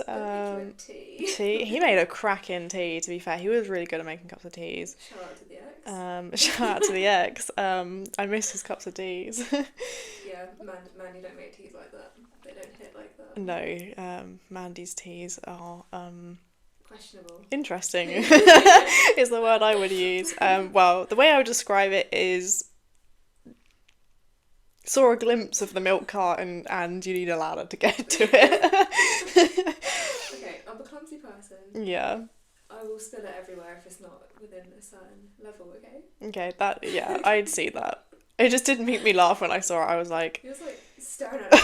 Tea. He made a cracking tea, to be fair. He was really good at making cups of teas. Shout out to the ex. Shout out to the ex. I miss his cups of teas. Yeah, Mandy don't make teas like that. They don't hit like that. No, Mandy's teas are questionable. Interesting is the word I would use. Well, the way I would describe it is saw a glimpse of the milk carton and you need a ladder to get to it. Okay, I'm a clumsy person. Yeah. I will spill it everywhere if it's not within a certain level, okay? Okay, I'd see that. It just didn't make me laugh when I saw it. I was like... He was like staring at me.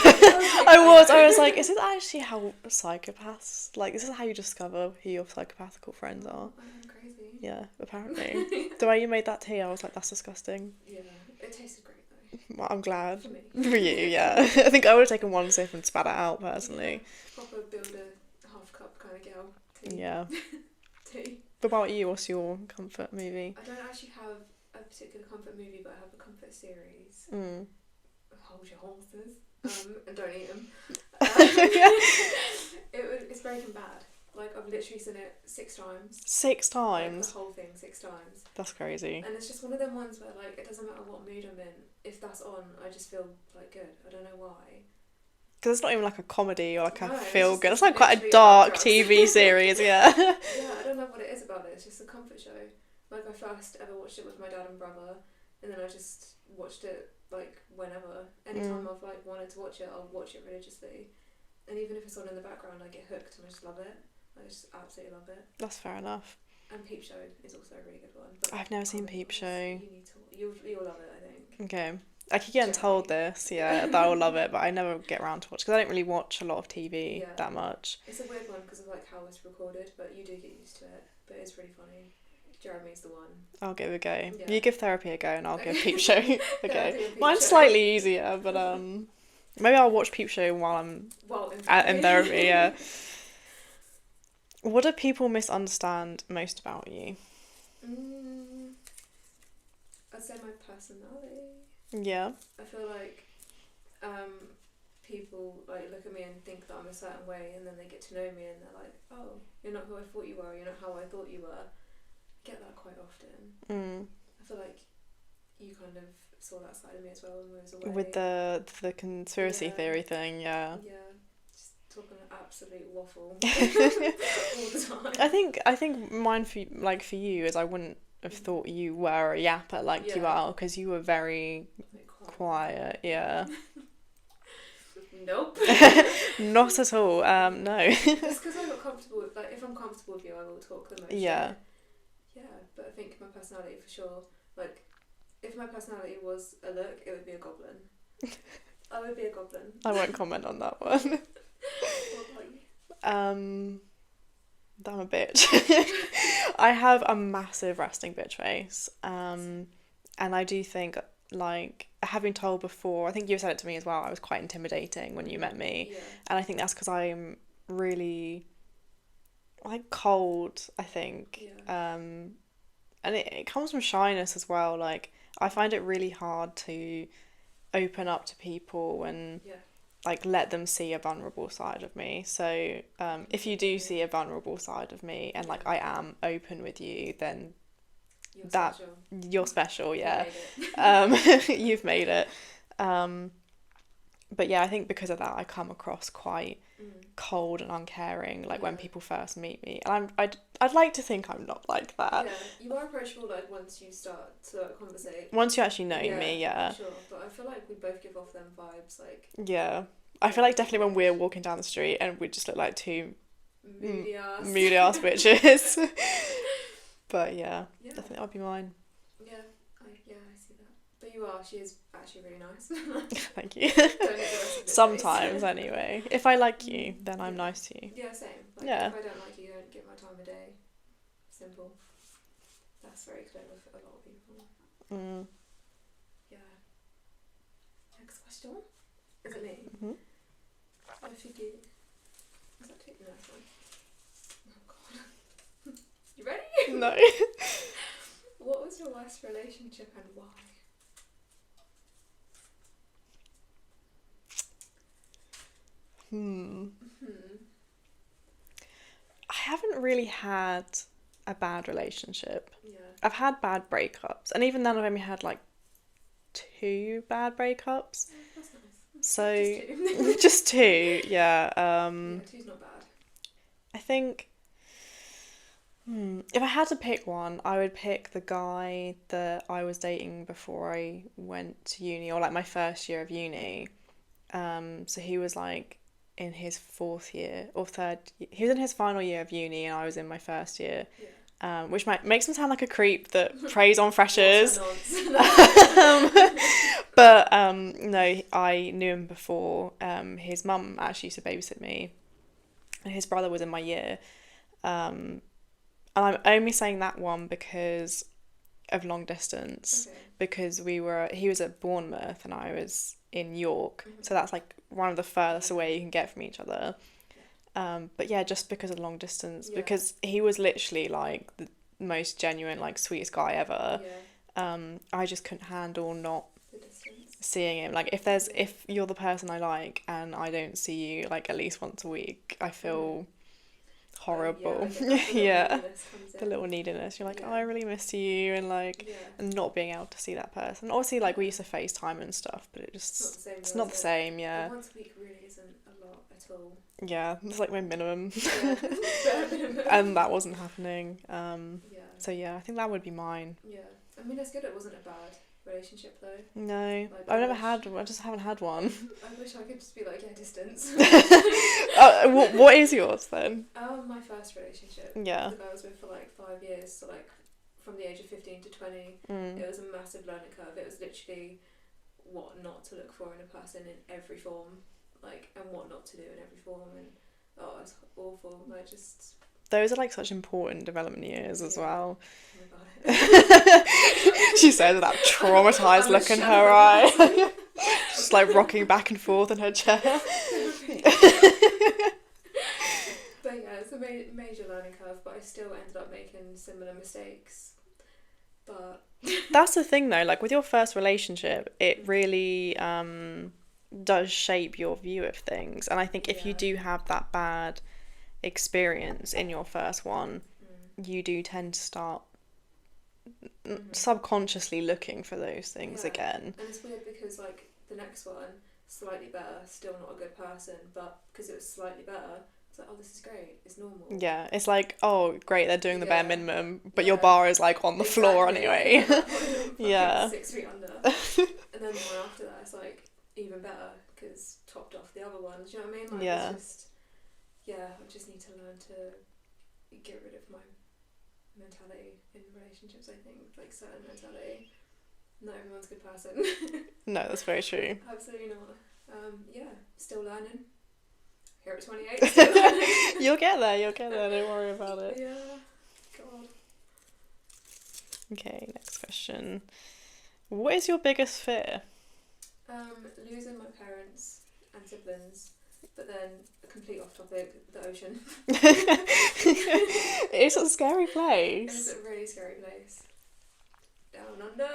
I was like, is this actually how psychopaths... Like, is this how you discover who your psychopathical friends are? I'm crazy. Yeah, apparently. The way you made that tea, I was like, that's disgusting. Yeah, it tasted great though. Well, I'm glad. For me. For you, yeah. I think I would have taken one sip and spat it out, personally. Yeah, proper build a half cup kind of girl. Tea. Yeah. Tea. What about you? What's your comfort movie? I don't actually have a particular comfort movie, but I have a comfort series. Hold your horses. And don't eat them. It's Breaking Bad. Like, I've literally seen it 6 times. 6 times? Like, the whole thing 6 times. That's crazy. And it's just one of them ones where, like, it doesn't matter what mood I'm in. If that's on, I just feel, like, good. I don't know why. Because it's not even, like, a comedy or, like, a No, feel-good. It's, like, like, quite a literally dark about TV series, yeah. Yeah, I don't know what it is about it. It's just a comfort show. Like, I first ever watched it with my dad and brother, and then I just watched it, like, whenever. Anytime I've, like, wanted to watch it, I'll watch it religiously. And even if it's on in the background, I get hooked and I just love it. I just absolutely love it. That's fair enough. And Peep Show is also a really good one. But I've never seen Peep Show. You'll love it, I think. Okay. I keep getting told this, that I will love it, but I never get around to watch because I don't really watch a lot of TV that much. It's a weird one because of, like, how it's recorded, but you do get used to it. But it's really funny. Jeremy's the one. I'll give it a go. Yeah. You give therapy a go and I'll give Peep Show a go. Peep Mine's Show. slightly easier, but maybe I'll watch Peep Show while I'm in therapy, yeah. What do people misunderstand most about you? I'd say my personality. Yeah. I feel like people, like, look at me and think that I'm a certain way, and then they get to know me and they're like, oh, you're not who I thought you were, you're not how I thought you were. I get that quite often. I feel like you kind of saw that side of me as well when we was away. With the conspiracy theory thing, yeah. Yeah, just talking absolute waffle all the time. I think mine for you is I wouldn't have thought you were a yapper like you are, because you were very quiet, yeah. Nope. Not at all. No. It's because I got comfortable with, like, if I'm comfortable with you, I will talk the most. Yeah. Yeah, but I think my personality for sure. Like, if my personality was a look, it would be a goblin. I would be a goblin. I won't comment on that one. What about you? I'm a bitch. I have a massive resting bitch face. And I do think, like, having told before, I think you said it to me as well, I was quite intimidating when you met me. Yeah. And I think that's because I'm really, like, cold, I think. Yeah. And it comes from shyness as well. Like, I find it really hard to open up to people and like let them see a vulnerable side of me. So if you do see a vulnerable side of me and, like, I am open with you, then you're special, yeah. You've made it. But yeah, I think because of that I come across quite cold and uncaring, like, when people first meet me, and I'd like to think I'm not like that. Yeah, you are approachable, like, once you start to, like, conversate. Once you actually know me, yeah. Sure, but I feel like we both give off them vibes, like. Yeah, I feel like definitely when we're walking down the street and we just look like two moody ass. moody ass bitches. But yeah, Yeah. I think that would be mine. Yeah, I see that. But she is actually really nice. Thank you. Don't need the rest of it, Sometimes, please. anyway. If I like you, then I'm nice to you. Yeah, same. Like, Yeah. if I don't like you, don't give my time of day. Simple. That's very clear with a lot of people. Mm. Yeah. Next question. Is it me? Mhm. I forget. Is that taking the next one? Oh god. You ready? No. What was your worst relationship and why? Hmm. I haven't really had a bad relationship. Yeah. I've had bad breakups, and even then I've only had like 2 bad breakups. That's nice. So Just two. just 2, yeah. Yeah, two's not bad. I think if I had to pick one, I would pick the guy that I was dating before I went to uni, or like my first year of uni. So he was like in his 4th year or 3rd. He was in his final year of uni, and I was in my first year. Yeah. Which makes him sound like a creep that preys on freshers. But no, I knew him before. His mum actually used to babysit me, and his brother was in my year. And I'm only saying that one because of long distance, Okay. because he was at Bournemouth and I was in York, so that's like one of the furthest away you can get from each other. But yeah, just because of long distance, because he was literally like the most genuine, like sweetest guy ever. I just couldn't handle not The distance. seeing him. Like if you're the person I like and I don't see you like at least once a week, I feel horrible. Yeah, the little neediness. You're like, oh, I really miss you, and like, and not being able to see that person. Obviously, like we used to FaceTime and stuff, but it's not the same. Yeah. Once a week really isn't a lot at all. Yeah, it's like my minimum. Yeah. Bare minimum. And that wasn't happening. Yeah. So yeah, I think that would be mine. Yeah. I mean, it's good it wasn't a bad relationship though. No, Like, I've never had one. I just haven't had one. I wish I could just be like, yeah, distance. What is yours then? My first relationship. Yeah. The guy I was with for like 5 years, so like from the age of 15 to 20, it was a massive learning curve. It was literally what not to look for in a person in every form, like, and what not to do in every form, and oh, it's awful. Like, just Those are like such important development years as well. tell me about it. She says with that traumatised look in her eye. Just like rocking back and forth in her chair. But yeah, it's a major learning curve, but I still ended up making similar mistakes. But That's the thing though, like with your first relationship, it really does shape your view of things. And I think if you do have that bad experience in your first one, you do tend to start subconsciously looking for those things again. And it's weird because like the next one, slightly better, still not a good person, but because it was slightly better, it's like, oh, this is great, it's normal. Yeah, it's like, oh, great, they're doing the bare minimum, but your bar is like on the floor anyway. Yeah. 6 feet under. And then the one after that is like even better because topped off the other ones. Do you know what I mean? Like, Yeah. It's just, I just need to learn to get rid of my mentality in relationships. I think like certain mentality. Not everyone's a good person. No, that's very true. Absolutely not. Still learning. Here at 28. Still learning. You'll get there, don't worry about it. Yeah. God. Okay, next question. What is your biggest fear? Losing my parents and siblings, but then a complete off topic, the ocean. It's a scary It's place. a really scary place. Down under.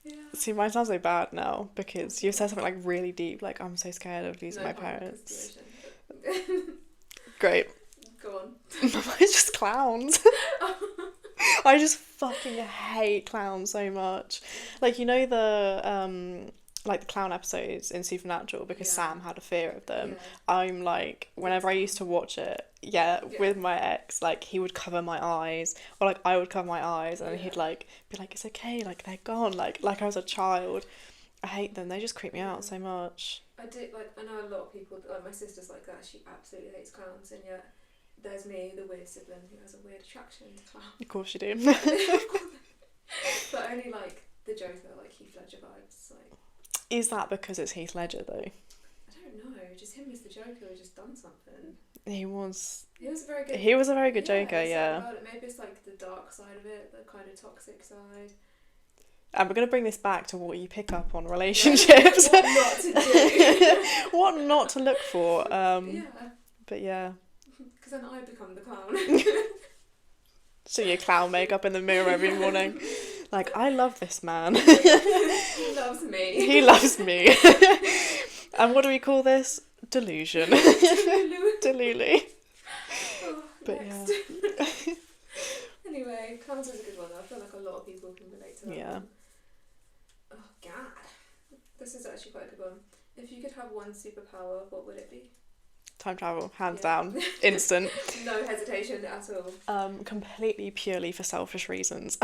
Yeah. See, mine sounds so bad now because you said something like really deep, like I'm so scared of losing my fine, 'cause parents. the ocean, Great. but go on. Mine's just clowns. I just fucking hate clowns so much. Like, you know the like the clown episodes in Supernatural, because Sam had a fear of them. Yeah. I'm like, whenever I used to watch it, with my ex, like he would cover my eyes, or like I would cover my eyes, and he'd like be like, it's okay, like they're gone, like I was a child. I hate them. They just creep me out so much. I I did, like, I know a lot of people, like, my sister's like that, she absolutely hates clowns, and yet there's me, the weird sibling, who has a weird attraction to clowns. Of course you do. But only, like, the Joker, like, Heath Ledger vibes, like... Is that because it's Heath Ledger, though? I don't know, just him as the Joker has just done something. He was a very good... He was a very good Joker, yeah. About it. Maybe it's, like, the dark side of it, the kind of toxic side. And we're going to bring this back to what you pick up on relationships. What not to do. What not to look for. Yeah. But yeah. Because then I become the clown. So your clown makeup in the mirror every morning. Like, I love this man. He loves me. He loves me. And what do we call this? Delusion. Delulu. Oh, But next. yeah. Anyway, clowns is a good one though. I feel like a lot of people can relate to that. Yeah. Oh, God. This is actually quite a good one. If you could have one superpower, what would it be? Time travel, hands Yeah. down. Instant. No hesitation at all. Completely purely for selfish reasons.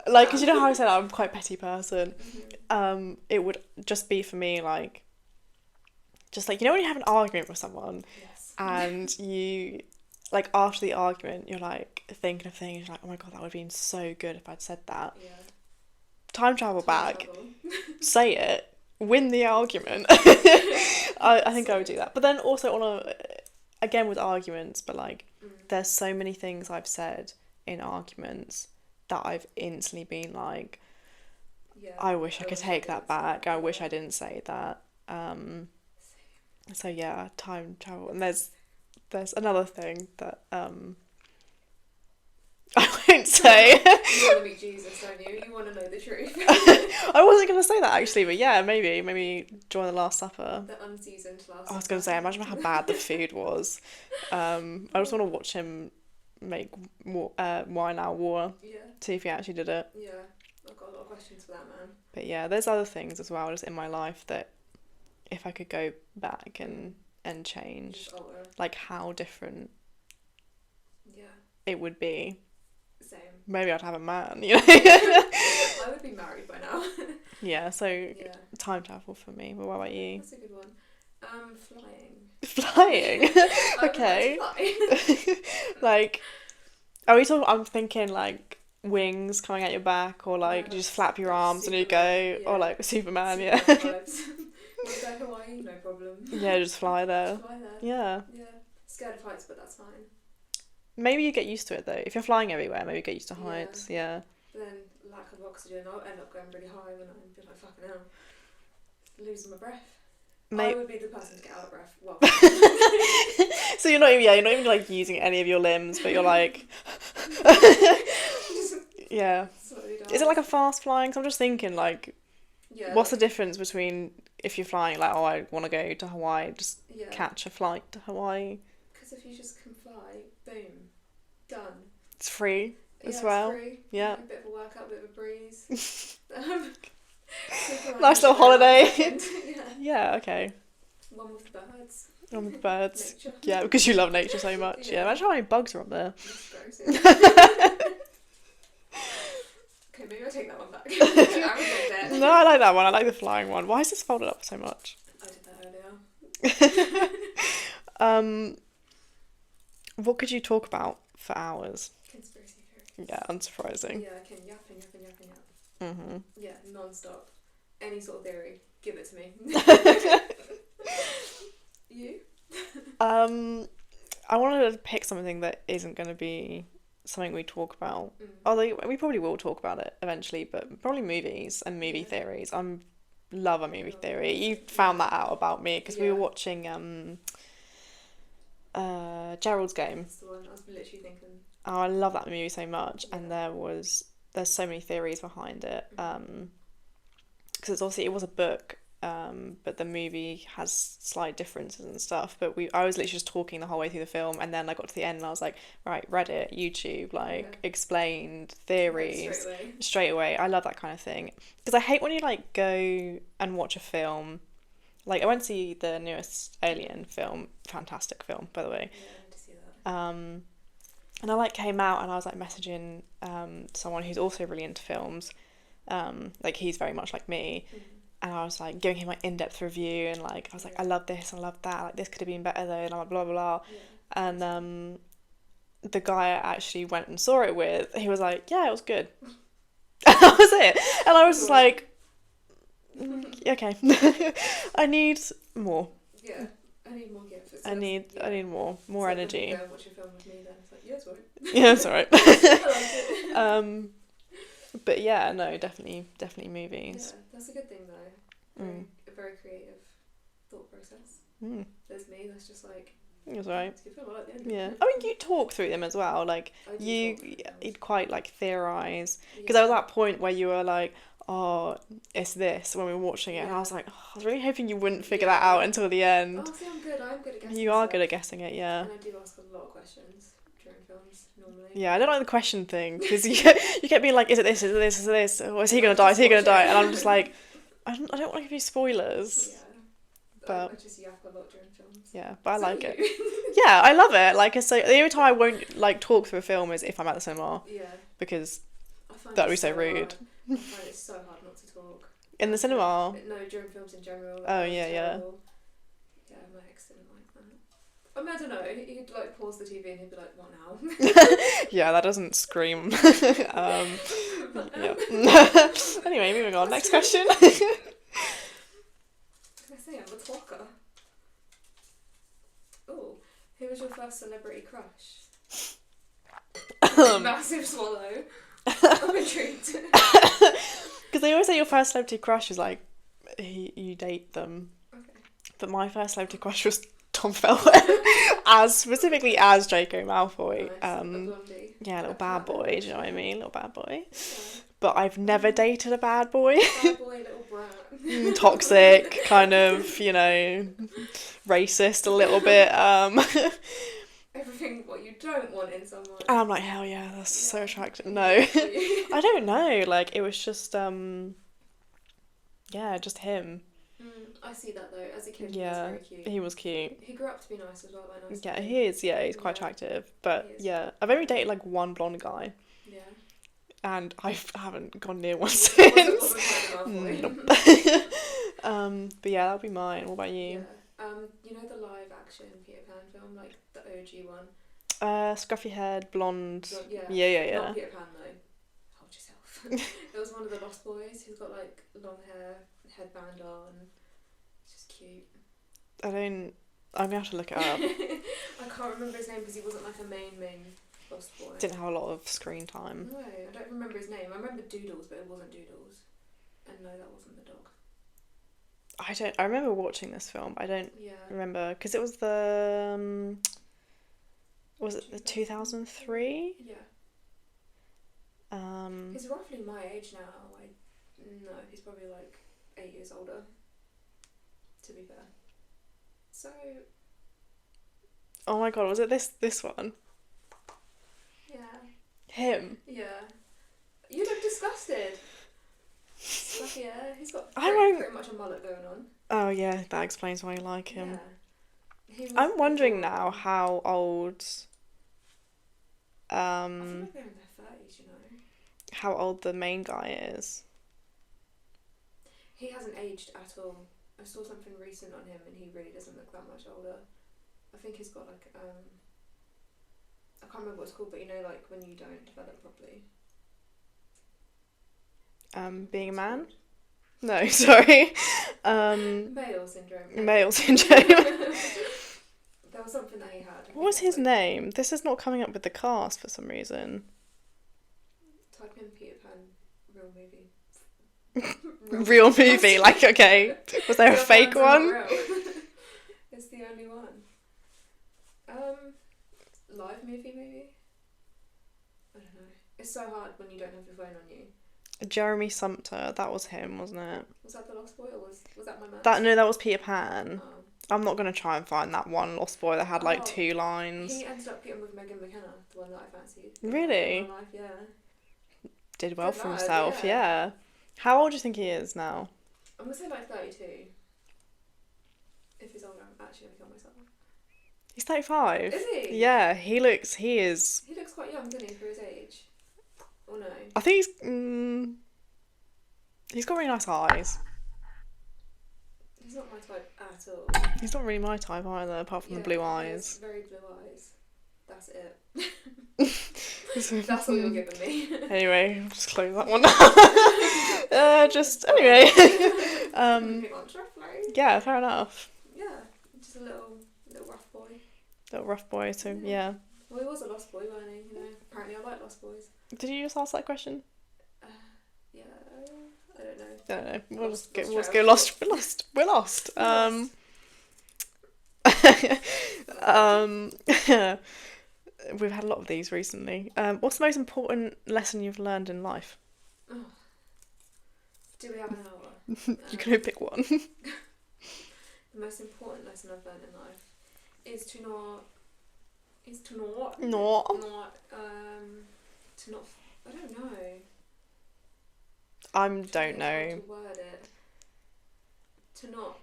Like, because you know how I said I'm quite a petty person. Mm-hmm. It would just be for me, like, just like, you know when you have an argument with someone Yes. and you, like, after the argument, you're like thinking of things, you're like, oh my god, that would have been so good if I'd said that. Yeah. Time travel Time back, travel. say it, win the argument. I think I would do that. But then also again with arguments, but like, there's so many things I've said in arguments that I've instantly been like, Yeah. I wish I could take didn't that say back. I wish yeah. I didn't say that. So yeah, time travel. And there's another thing that I won't say. You want to meet Jesus, don't you? You want to know the truth. I wasn't gonna say that actually, but yeah, maybe join the Last Supper. The unseasoned Last I was gonna say, imagine how bad the food was. I just want to watch him make wine out of water. Yeah. See if he actually did it. Yeah. I've got a lot of questions for that man. But yeah, there's other things as well just in my life that if I could go back and change, Just alter. like how different Yeah. it would be. Same. Maybe I'd have a man, you know. I would be married by now. Yeah, so Yeah. time travel for me. But what about you? That's a good one. Flying. Flying. I would Okay. like to fly. Like, are we talking? I'm thinking like wings coming out your back, or like Yeah, you just flap your like arms and you go, Superman, yeah. or like Superman, Superman yeah. vibes. Want to go to Hawaii? No problem. Yeah, just fly there. Just fly there. Yeah. Yeah. Scared of heights, but that's fine. Maybe you get used to it though. If you're flying everywhere, maybe you get used to Yeah. heights. Yeah. But then lack of oxygen, I'll end up going really high when I'm be like fucking hell, losing my breath. I would be the person to get out of breath. Well, So you're not even like using any of your limbs, but you're like, yeah. slowly down. Is it like a fast flying? 'Cause I'm just thinking like, Yeah. what's the difference between if you're flying like, oh, I want to go to Hawaii, just Yeah. catch a flight to Hawaii. Because if you just can fly, boom, done. It's free as Yeah, well. It's free. Yeah. A bit of a workout, bit of a breeze. Nice little holiday. Yeah. Yeah. Okay. One with the birds. On with the birds. Nature. Yeah, because you love nature so much. Yeah. Yeah. Imagine how many bugs are up there. That's gross, yeah. Okay, maybe I'll take that one back. I regret that. No, I like that one. I like the flying one. Why is this folded up so much? I did that earlier. What could you talk about for hours? Conspiracy theory. Yeah, unsurprising. Yeah, I can yap and yap and yap and yap. Mhm. Yeah, non-stop. Any sort of theory, give it to me. You? I wanted to pick something that isn't going to be something we talk about. Mm. Although we probably will talk about it eventually, but probably movies and movie Yeah. theories. Love a movie Love theory. movies. You found that out about me because we Yeah. were watching Gerald's Game. That's the one I was literally thinking. Oh, I love that movie so much, Yeah. and there's so many theories behind it. Because it was a book, but the movie has slight differences and stuff. But I was literally just talking the whole way through the film, and then I got to the end and I was like, right, Reddit, YouTube, like Yeah. explained Like, theories straight away. straight away. I love that kind of thing because I hate when you like go and watch a film. Like I went to see the newest Alien film, fantastic film by the way. Yeah, I need to see that. And I like came out and I was like messaging someone who's also really into films, like he's very much like me, and I was like giving him my in-depth review, and like I was like, I love this, I love that, like this could have been better though, and I'm like blah blah blah. Yeah. And the guy I actually went and saw it with, he was like, yeah, it was good. That was it. And I was just like, okay. I need more. Yeah. I need more gifts. I need more energy. Go and watch a film with me then. It's like, yeah, it's alright. Yeah, it's alright. I like it. But yeah, no, definitely movies. Yeah, that's a good thing though. A very creative thought process. There's me. That's just like. It's alright. It's a good film. I like the end. Yeah, I mean, you talk through them as well. Like you'd quite like theorize, because Yeah. there was that point where you were like, oh, it's this, when we were watching it, and I was like, oh, I was really hoping you wouldn't figure that out until the end. Oh, see, I'm good at guessing. You are stuff. good at guessing it, yeah. And I do ask a lot of questions during films normally. Yeah, I don't like the question thing, because you kept being like, is it this, is it this, is it this, or is he gonna die, is he gonna die, and I'm just like, I don't want to give you spoilers. Yeah. But I just yap a lot during films. yeah, but I So like you. it. Yeah, I love it. Like, so the only time I won't like talk through a film is if I'm at the cinema, Yeah. because I find that would it be so rude. hard. I find it so hard not to talk. In the cinema. No, during films in general. Oh, yeah, yeah. terrible. Yeah, my ex didn't like that. I mean, I don't know. He'd like pause the TV and he'd be like, "What now?" Yeah, that doesn't scream. Yeah. Anyway, moving on. Next question. Can I say I'm a talker? Oh, who was your first celebrity crush? Massive swallow. I'm intrigued. Because they always say your first celebrity crush is like you date them. Okay. But my first celebrity crush was Tom Felton, specifically as Draco Malfoy. Nice. A blondie. Yeah, little A bad boy. platinum. Do you know what I mean? Little bad boy. Yeah. But I've never dated a bad boy. Bad boy, little brat. Toxic, kind of, you know, racist a little bit. Everything what you don't want in someone. And I'm like, hell yeah, that's so attractive. No, I I don't know. Like, it was just, yeah, just him. see that though. As a kid, Yeah, he was very cute. he was cute. He grew up to be nice as well. Like nice. Yeah, he is. Yeah, he's quite Yeah. attractive. But He is. yeah, I've only dated like one blonde guy, Yeah. and I haven't gone near one Wasn't since. like Nope. Malfoy. But yeah, that'll be mine. What about Yeah. you? You know the live action Peter Pan film, like the OG one. Scruffy haired, blonde. Yeah. Yeah. Not Peter Pan though. Hold yourself. It was one of the Lost Boys who's got like long hair, headband on. It's just cute. I'm gonna have to look it up. I can't remember his name because he wasn't like a main Lost Boy. Didn't have a lot of screen time. No, I don't remember his name. I remember Doodles, but it wasn't Doodles. And no, that wasn't the dog. I remember watching this film, but I don't Yeah. remember because it was the was it the 2003? Yeah. Um, He's roughly my age now. No, he's probably like 8 years older. To be fair. So. oh my god, was it this one? Yeah. Him? Yeah. You look disgusted. Stuff, yeah. He's got I won't- pretty much a mullet going on. Oh yeah, that explains why you like him. Yeah. He was I'm wondering before- now how old I feel like they're in their 30s, you know. how old the main guy is. He hasn't aged at all. I saw something recent on him and he really doesn't look that much older. I think he's got like I can't remember what it's called, but you know, like when you don't develop properly. Being a man? No, sorry. Male syndrome. Male syndrome. There was something that he had. I think What was it's his like- name? This is not coming up with the cast for some reason. Type in Peter Pan real movie. Real movie, like, okay. Was there a Real fake fans are not one? real. It's the only one. Live movie maybe? I don't know. It's so hard when you don't have your phone on you. Jeremy Sumpter, that was him, wasn't it? Was that the Lost Boy or was that my man? No, that was Peter Pan. Oh. I'm not gonna try and find that one Lost Boy that had like Oh, 2 lines. He ended up getting with Megan McKenna, the one that I fancied. Really? In my life, yeah. Did well Good for lad, himself, yeah. yeah. How old do you think he is now? I'm gonna say like 32. If he's older, I'm actually gonna kill myself. He's 35. Is he? Yeah, he is. He looks quite young, doesn't he, for his age? Or no? I think he's got really nice eyes. not my type at all. He's not really my type either, apart from the blue eyes. Very blue eyes. That's it. That's all you're giving me. Anyway, I'll just close that one. Anyway. Yeah, fair enough. Yeah, just a little rough boy. Little rough boy, so yeah. Well, he was a lost boy, wasn't he? You know, apparently I like lost boys. Did you just ask that question? Yeah, I don't know. I don't know. We'll just go lost. We're lost. We've had a lot of these recently. What's the most important lesson you've learned in life? Oh. Do we have an hour? You can only pick one. The most important lesson I've learned in life is to not. I don't know. Don't know. How to word it. To not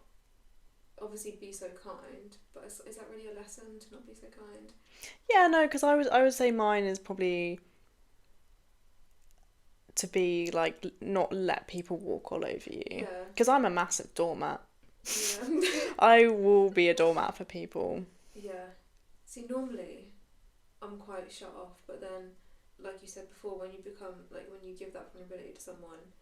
obviously be so kind, but is that really a lesson to not be so kind? Yeah, no, because I would say mine is probably to be like not let people walk all over you. Yeah. Because I'm a massive doormat. Yeah. I will be a doormat for people. Yeah. See, normally I'm quite shut off, but then, like you said before, when you give that vulnerability to someone,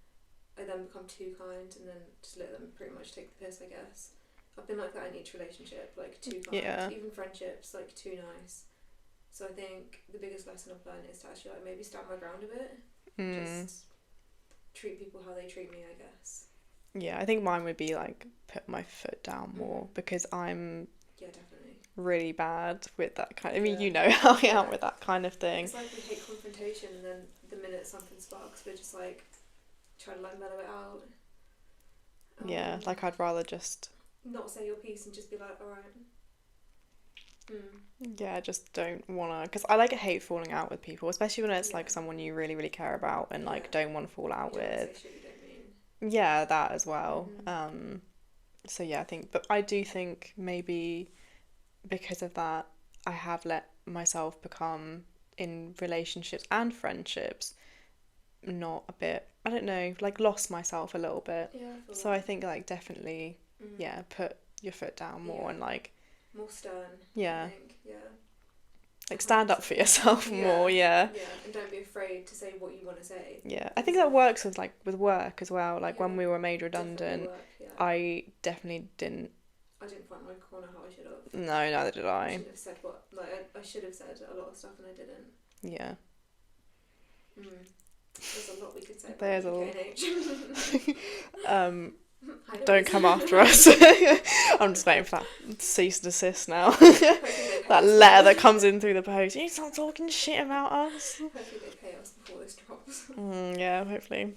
I then become too kind and then just let them pretty much take the piss, I guess. I've been like that in each relationship, like too kind. Yeah. Even friendships, like too nice. So I think the biggest lesson I've learned is to actually like maybe stand my ground a bit. Just treat people how they treat me, I guess. Yeah, I think mine would be like put my foot down more because I'm definitely really bad with that kind. I mean, you know how I am with that kind of thing. It's like we hate confrontation, and then the minute something sparks, we're just like try to like mellow it out. Yeah, like I'd rather just not say your piece and just be like, all right. Yeah, I just don't wanna, because I like hate falling out with people, especially when it's like someone you really, really care about and like don't want to fall out with. Say shit you don't mean. Yeah, that as well. So yeah, but I do think maybe because of that, I have let myself become in relationships and friendships not a bit, I don't know, like lost myself a little bit. Yeah. So I think like definitely, put your foot down more and like more stern. Yeah. I think. Yeah. Like stand up for yourself more. Yeah. Yeah, and don't be afraid to say what you want to say. Yeah, I think that works with work as well. Like when we were made redundant, I definitely didn't. I didn't find my corner how I should have. No, neither did I. I should have said I should have said a lot of stuff and I didn't. Yeah. There's a lot we could say about There's UK&H. Don't come after us. I'm just waiting for that cease and desist now. That letter that comes in through the post. You stop talking shit about us. Hopefully they pay us before this drops. Yeah, hopefully.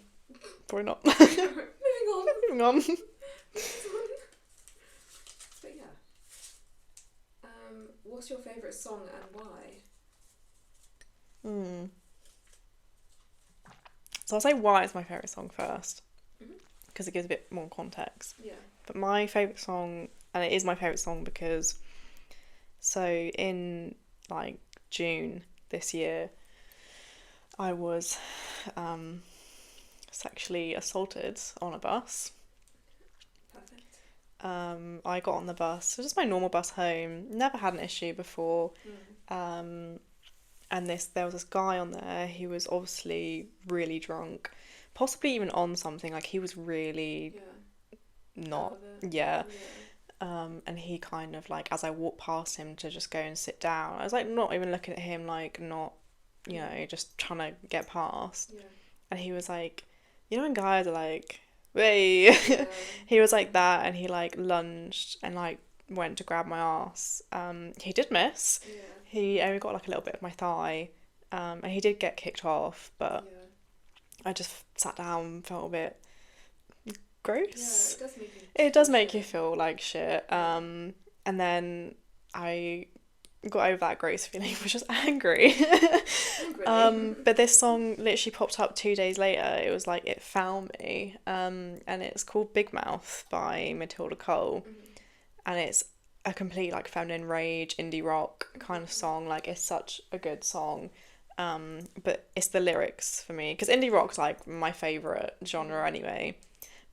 Probably not. Moving on. But yeah. What's your favourite song and why? So I'll say why it's my favourite song first. Because it gives a bit more context. Yeah. But my favourite song, and it is my favourite song because, so in like June this year, I was sexually assaulted on a bus. Perfect. I got on the bus, so just my normal bus home, never had an issue before. And there was this guy on there, he was obviously really drunk. Possibly even on something, like he was really not, and he kind of like, as I walked past him to just go and sit down, I was like not even looking at him, like not, just trying to get past, and he was like, when guys are like, hey, he was like that, and he like lunged and like went to grab my ass. He did miss, he only got like a little bit of my thigh, and he did get kicked off, but I just sat down, felt a bit gross. Yeah, it does make you feel like shit. And then I got over that gross feeling, was just angry. But this song literally popped up 2 days later. It was like It Found Me. And it's called Big Mouth by Matilda Cole. And it's a complete like feminine rage, indie rock kind of song. Like it's such a good song. But it's the lyrics for me, because indie rock's like my favourite genre anyway,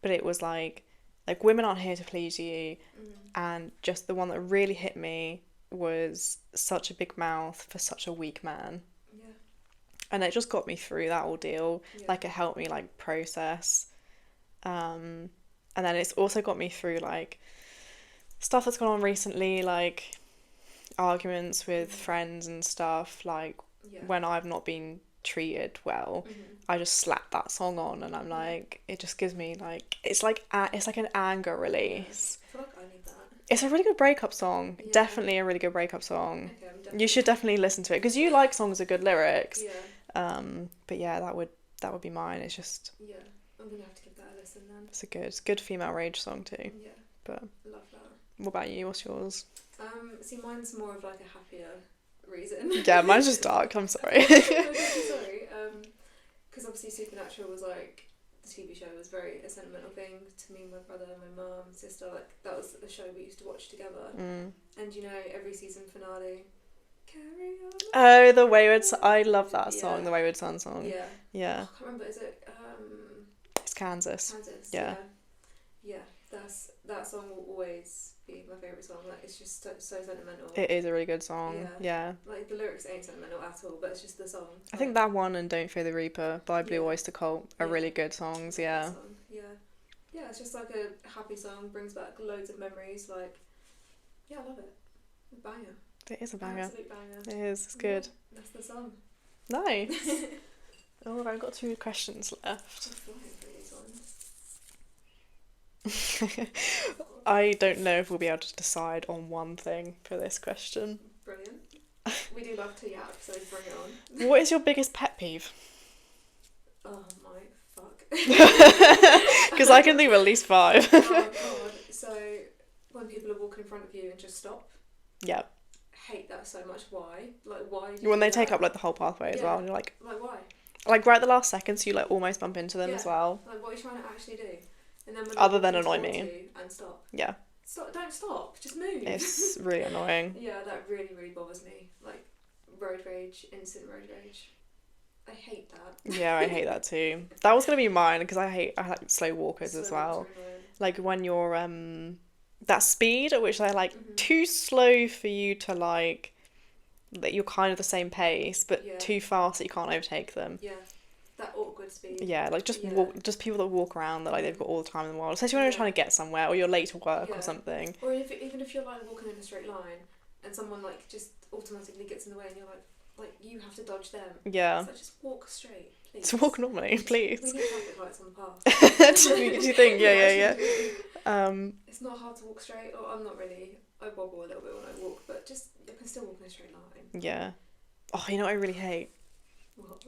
but it was like like Women Aren't Here to Please You, Mm. and just the one that really hit me was Such a Big Mouth for Such a Weak Man. Yeah. And it just got me through that ordeal. Yeah. Like, it helped me like process. And then it's also got me through like stuff that's gone on recently, like arguments with friends and stuff, like Yeah. when I've not been treated well, I just slap that song on and I'm like, it just gives me like, it's like an anger release. I feel like I need that. It's a really good breakup song. Yeah. Definitely a really good breakup song. Okay, I'm definitely... You should definitely listen to it because you like songs with good lyrics. Yeah. But yeah, that would be mine. It's just, Yeah. I'm gonna have to give that a listen then. it's a good female rage song too. Yeah. But Love that. what about you? What's yours? See, mine's more of like a happier reason. Yeah, mine's just dark. I'm sorry. No, don't be sorry. Because obviously Supernatural was like, the TV show was a sentimental thing to me, my brother, my mum, sister. Like, that was a show we used to watch together. And you know, every season finale, carry on. Oh, the Wayward Son. I love that song, Yeah. the Wayward Son song. Yeah. Yeah. I can't remember. Is it It's Kansas. Kansas? Yeah. Yeah. That song will always be my favourite song. Like, it's just so sentimental. It is a really good song. Yeah. Like, the lyrics ain't sentimental at all, but it's just the song. I think that one and Don't Fear the Reaper by Blue Yeah. Oyster Cult are Yeah. really good songs. Yeah. That song. Yeah. Yeah, it's just like a happy song, brings back loads of memories. Like, yeah, I love it. A banger. It is a banger. Absolute banger. It is. It's good. Yeah, that's the song. Nice. Oh, I've got 2 questions left. I'm flying through these ones. I don't know if we'll be able to decide on one thing for this question. Brilliant. We do love to yap, so bring it on. What is your biggest pet peeve? Oh my fuck. Because I can think of at least 5. Oh god. So, when people are walking in front of you and just stop, Yeah. hate that so much. Why? Like, why? Do you When do they take that? up like the whole pathway as Yeah. well, and you're like why? right at the last second, so you like almost bump into them Yeah. as well. Like, what are you trying to actually do? And then when Other they than walk annoy towards me. you and stop. Yeah. Stop! Don't stop. Just move. It's really annoying. Yeah, that really, really bothers me. Like, road rage, instant road rage. I hate that. Yeah, I hate that too. That was gonna be mine because I like slow walkers as Slow well. walks are annoying. Like when you're that speed at which they're like Mhm. too slow for you to like that you're kind of the same pace, but Yeah. too fast that you can't overtake them. Yeah, that awkward speed. Yeah, like just Yeah. walk, just people that walk around that like they've got all the time in the world, especially when you're Yeah. trying to get somewhere or you're late to work Yeah. or something. Or even if you're like walking in a straight line and someone like just automatically gets in the way and you're like you have to dodge them. Yeah. It's like, just walk straight, please. To walk normally, We please. need traffic lights on the path. Do you think? Yeah. actually do. Um, It's not hard to walk straight, or I'm not really. I wobble a little bit when I walk, but just I can still walk in a straight line. yeah. Oh, you know what I really hate? What?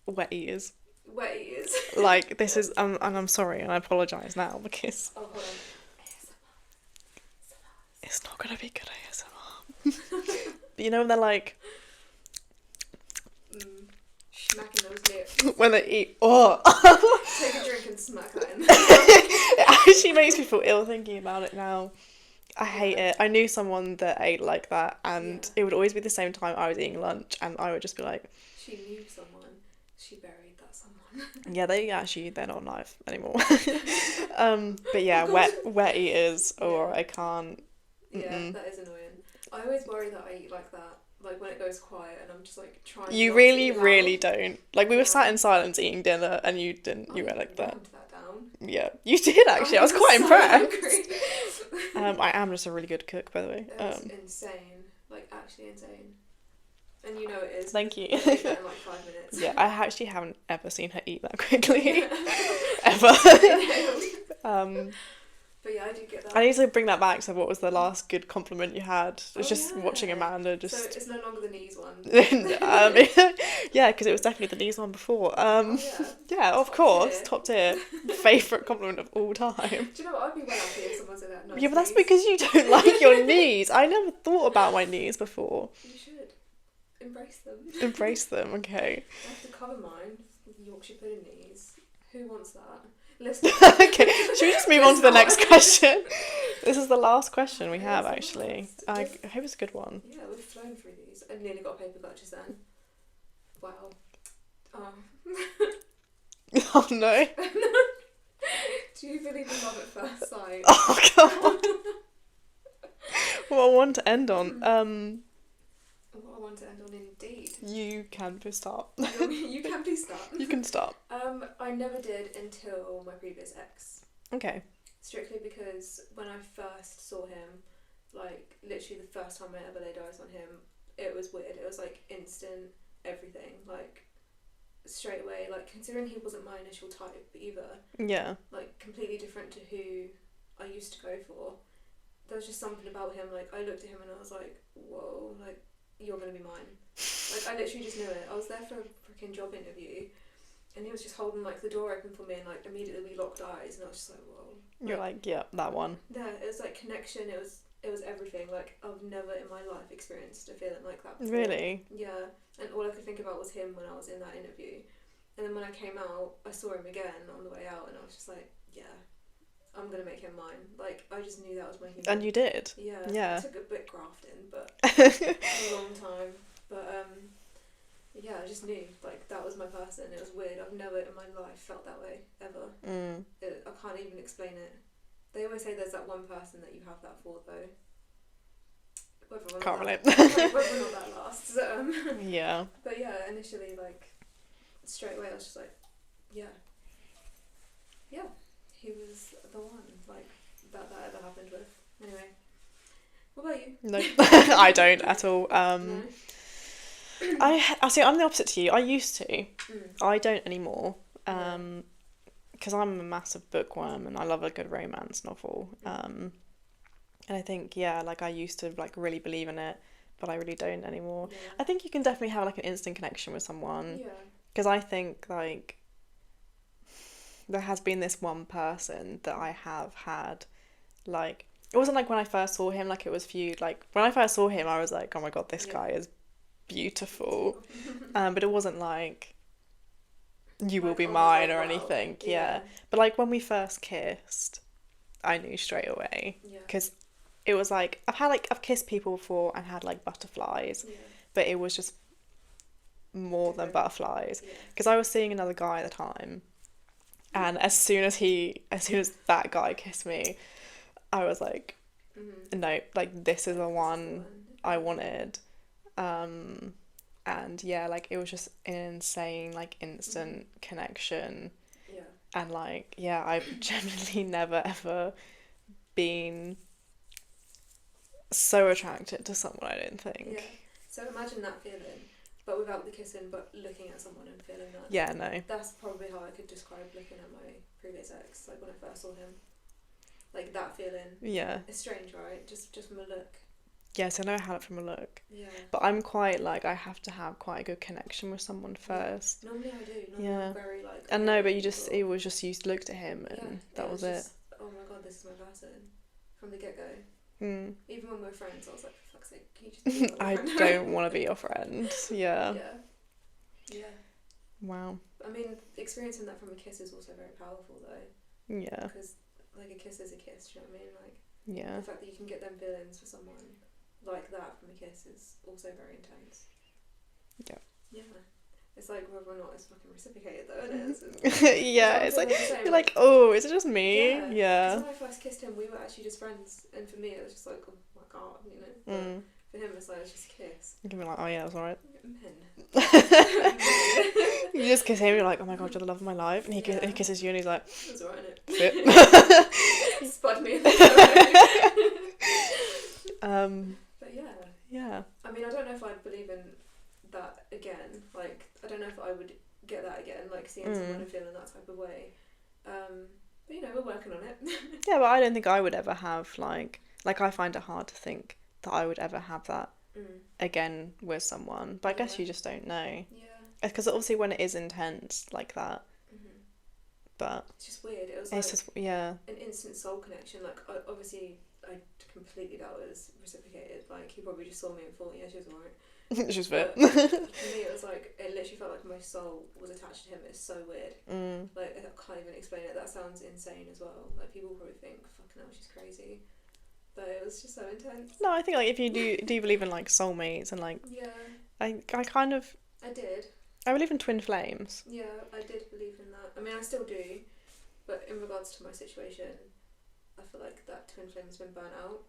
Wet ears. Wet ears. Like this is and I'm sorry and I apologise now because Oh, hold on. it's not gonna be good ASMR. But you know when they're like Smacking those lips. when they eat, oh, Take a drink and smack that in. it actually makes me feel ill thinking about it now. I hate it. I knew someone that ate like that, and Yeah. it would always be the same time I was eating lunch, and I would just be like, She knew someone. She buried that someone. yeah, they're not alive anymore. But yeah, wet eaters, or Yeah. I can't. Yeah, Mm-mm. that is annoying. I always worry that I eat like that. Like when it goes quiet and I'm just like trying. You not to really, eat loud. really don't. Like we were Yeah. sat in silence eating dinner, and you didn't. You I were like that. rammed that down. Yeah, you did actually. I was quite so impressed. hungry. I am just a really good cook, by the way. It's insane. Like actually insane. And you know it is. Thank you. I ate that in like 5 minutes. Yeah, I actually haven't ever seen her eat that quickly. Ever. But yeah, I do get that. I need to bring that back. So, what was the last good compliment you had? It was Oh, just watching yeah. Amanda So just. it's no longer the knees one. Yeah, because it was definitely the knees one before. Oh, yeah. Yeah, of Top course, tier. top tier, favorite compliment of all time. Do you know what? I'd be well happy if someone said that. Nice Yeah, but that's knees. because you don't like your knees. I never thought about my knees before. You should embrace them. Embrace them, okay. I have to cover mine with Yorkshire pudding knees. Who wants that? Listen. Okay, should we just move on to the next question? This is the last question we It have, is the actually. last. I hope it's a good one. Yeah, we've flown through these. I nearly got a paper cut just then. Wow. Oh no. Do Do you believe in love at first sight? Oh god. What a one to end on. What I want to end on, indeed. You can please stop. You can please start. You can stop. I never did until my previous ex. Okay. Strictly because when I first saw him, like literally the first time I ever laid eyes on him, it was weird. It was like instant everything, like straight away. Like considering he wasn't my initial type either, Yeah. like completely different to who I used to go for. There was just something about him. Like I looked at him and I was like, whoa, like you're gonna be mine. Like I literally just knew it. I was there for a freaking job interview, and he was just holding like the door open for me, and like immediately we locked eyes, and I was just like, whoa. You're like, yeah, that one. Yeah, it was like connection. It was everything. Like I've never in my life experienced a feeling like that before. Really? Yeah, and all I could think about was him when I was in that interview, and then when I came out, I saw him again on the way out, and I was just like, yeah, I'm gonna make him mine. Like I just knew that was my human. And you did. Yeah. Yeah. It took a bit grafting, but a long time. But yeah, I just knew like that was my person. It was weird. I've never in my life felt that way ever. I can't even explain it. They always say there's that one person that you have that for though. Can't relate. Whether or not that lasts. Yeah. But yeah, initially like straight away I was just like, yeah, he was the one like that ever happened with. Anyway, what about you? No, I don't at all. No? I see. I'm the opposite to you. I used to. Mm. I don't anymore. Because I'm a massive bookworm and I love a good romance novel. And I think like I used to like really believe in it, but I really don't anymore. Yeah. I think you can definitely have like an instant connection with someone. Yeah. Because I think like there has been this one person that I have had like. It wasn't like when I first saw him, like it was feud. Like when I first saw him, I was like, oh my god, this guy is beautiful. But it wasn't like you will Like, be oh my mine God, or wow. anything. Yeah. Yeah. But like when we first kissed, I knew straight away. Yeah. Because it was like, I've kissed people before and had like butterflies, Yeah. but it was just more than Different. butterflies. Yeah. Because I was seeing another guy at the time, and as soon as that guy kissed me, I was like, no, like this is the one I wanted. And yeah, like it was just an insane like instant connection. Yeah. And like yeah, I've genuinely never ever been so attracted to someone, I don't think. Yeah. So imagine that feeling, but without the kissing, but looking at someone and feeling that. Yeah, no. That's probably how I could describe looking at my previous ex, like when I first saw him. Like that feeling. Yeah. It's strange, right? Just from a look. Yes, I know I had it from a look. Yeah. But I'm quite like, I have to have quite a good connection with someone first. Normally I do. Normally Yeah. I'm very like. And no, but you people. just, it was just you looked at him and Yeah, that was it. just, oh my god, this is my person. From the get go. Mm. Even when we're friends, I was like, for fuck's sake, can you just be my I friend? don't want to be your friend. Yeah. Yeah. Yeah. Wow. I mean, experiencing that from a kiss is also very powerful though. Yeah. Because like a kiss is a kiss, do you know what I mean? Like Yeah. the fact that you can get them feelings for someone like that from a kiss is also very intense. Yeah. Yeah. It's like whether or not it's fucking reciprocated though, isn't it? Yeah, it's Some like, people say, you're like, oh, is it just me? Yeah. Yeah. 'Cause when I first kissed him, we were actually just friends, and for me it was just like, oh my god, you know. But Mm. for him, it's like it's just a kiss. You can be like, oh yeah, it's alright. Men. You just kiss him, you're like, oh my god, you're the love of my life. And he Yeah. kisses you and he's like, It was alright, fit. innit? Spud me in the stomach. But yeah. Yeah. I mean, I don't know if I'd believe in that again. Like, I don't know if I would get that again, like seeing someone and feeling that type of way. But you know, we're working on it. Yeah, but I don't think I would ever have like I find it hard to think that I would ever have that again with someone. But I guess Yeah. you just don't know. Yeah. Because obviously when it is intense like that, but It's just weird. It was it's like just, yeah. an instant soul connection. Like, obviously, I completely doubt it was reciprocated. Like, he probably just saw me and thought, yeah, she was alright. She's fit. But for me, it was like, it literally felt like my soul was attached to him. It's so weird. Like, I can't even explain it. That sounds insane as well. Like, people probably think, fucking hell, she's crazy. But it was just so intense. No, I think like if you do believe in like soulmates and like Yeah, I I did. believe in twin flames. Yeah, I did believe in that. I mean, I still do. But in regards to my situation, I feel like that twin flame has been burnt out.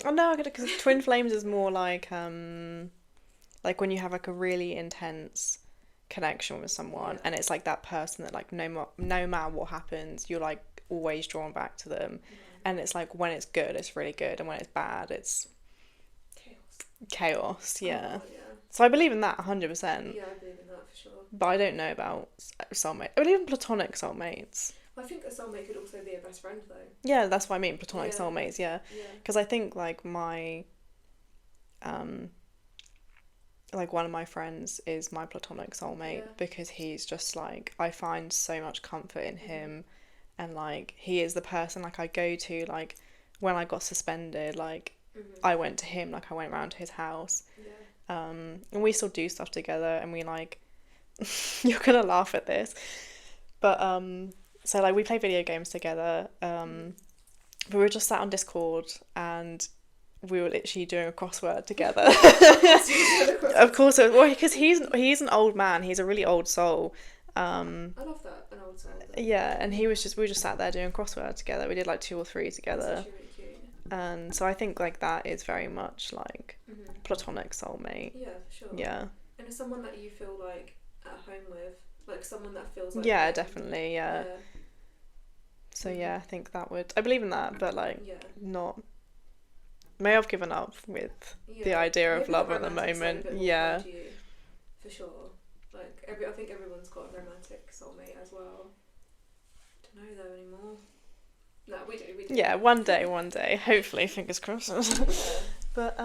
Oh no, because twin flames is more like when you have like a really intense connection with someone, and it's like that person that like no matter what happens, you're like always drawn back to them, and it's like when it's good, it's really good, and when it's bad, it's chaos. Yeah. Oh, yeah. So I believe in that 100%. Yeah, I believe in that for sure. But I don't know about soulmate. I believe in platonic soulmates. I think a soulmate could also be a best friend though. Yeah, that's what I mean, platonic Yeah. soulmates. Yeah, Yeah. because I think like my like one of my friends is my platonic soulmate, Yeah. because he's just like, I find so much comfort in him, and like he is the person like I go to, like when I got suspended, like I went to him, like I went around to his house, Yeah. and we still do stuff together, and we like you're gonna laugh at this, but so like we play video games together, but we were just sat on Discord and we were literally doing a crossword together. Of course, well, because he's an old man. He's a really old soul. I love that, an old soul. Yeah, and we were just sat there doing a crossword together. We did like 2 or 3 together. That's actually really cute. And so I think like that is very much like platonic soulmate. Yeah, for sure. Yeah. And it's someone that you feel like at home with, like someone that feels like Yeah, home. definitely. Yeah. Yeah. So yeah, I think that would. I believe in that, but like Yeah. not. May I've given up with the idea of Maybe love the at the romantic side moment. of it will Yeah. come to you, for sure. Like I think everyone's got a romantic soulmate as well. Don't know though anymore. No, we do. Yeah, one day, hopefully, fingers crossed. Yeah. But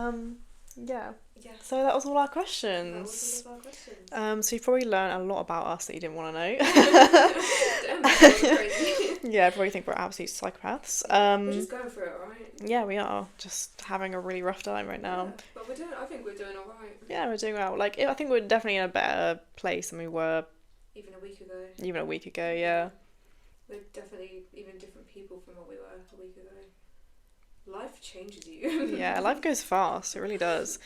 yeah. Yeah. So that was all our That questions. was all of our questions. So you've probably learned a lot about us that you didn't want to know. Damn, that was crazy. Yeah, I probably think we're absolute psychopaths. We're just going through it, right? Yeah, we are just having a really rough time right now. Yeah, but I think we're doing alright. Yeah, we're doing well. Like, I think we're definitely in a better place than we were Even a week ago. even a week ago. Yeah. We're definitely even different people from what we were a week ago. Life changes you. Yeah, life goes fast. It really does.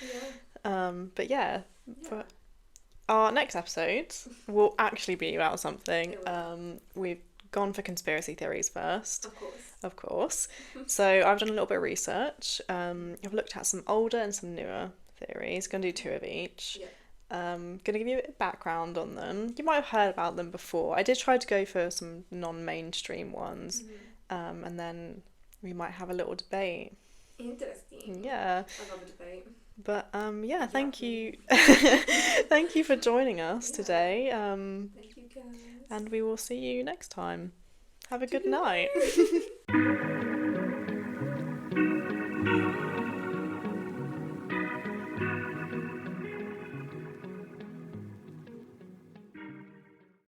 Yeah. But yeah. Yeah. But our next episode will actually be about something. It will. We've gone for conspiracy theories first, Of course. So I've done a little bit of research. I've looked at some older and some newer theories. Going to do 2 of each. Yeah. Going to give you a bit of background on them. You might have heard about them before. I did try to go for some non-mainstream ones, and then we might have a little debate. Interesting. Yeah. I love a debate. But yeah, thank you. Thank you for joining us today. Thank you guys. And we will see you next time. Have a good night.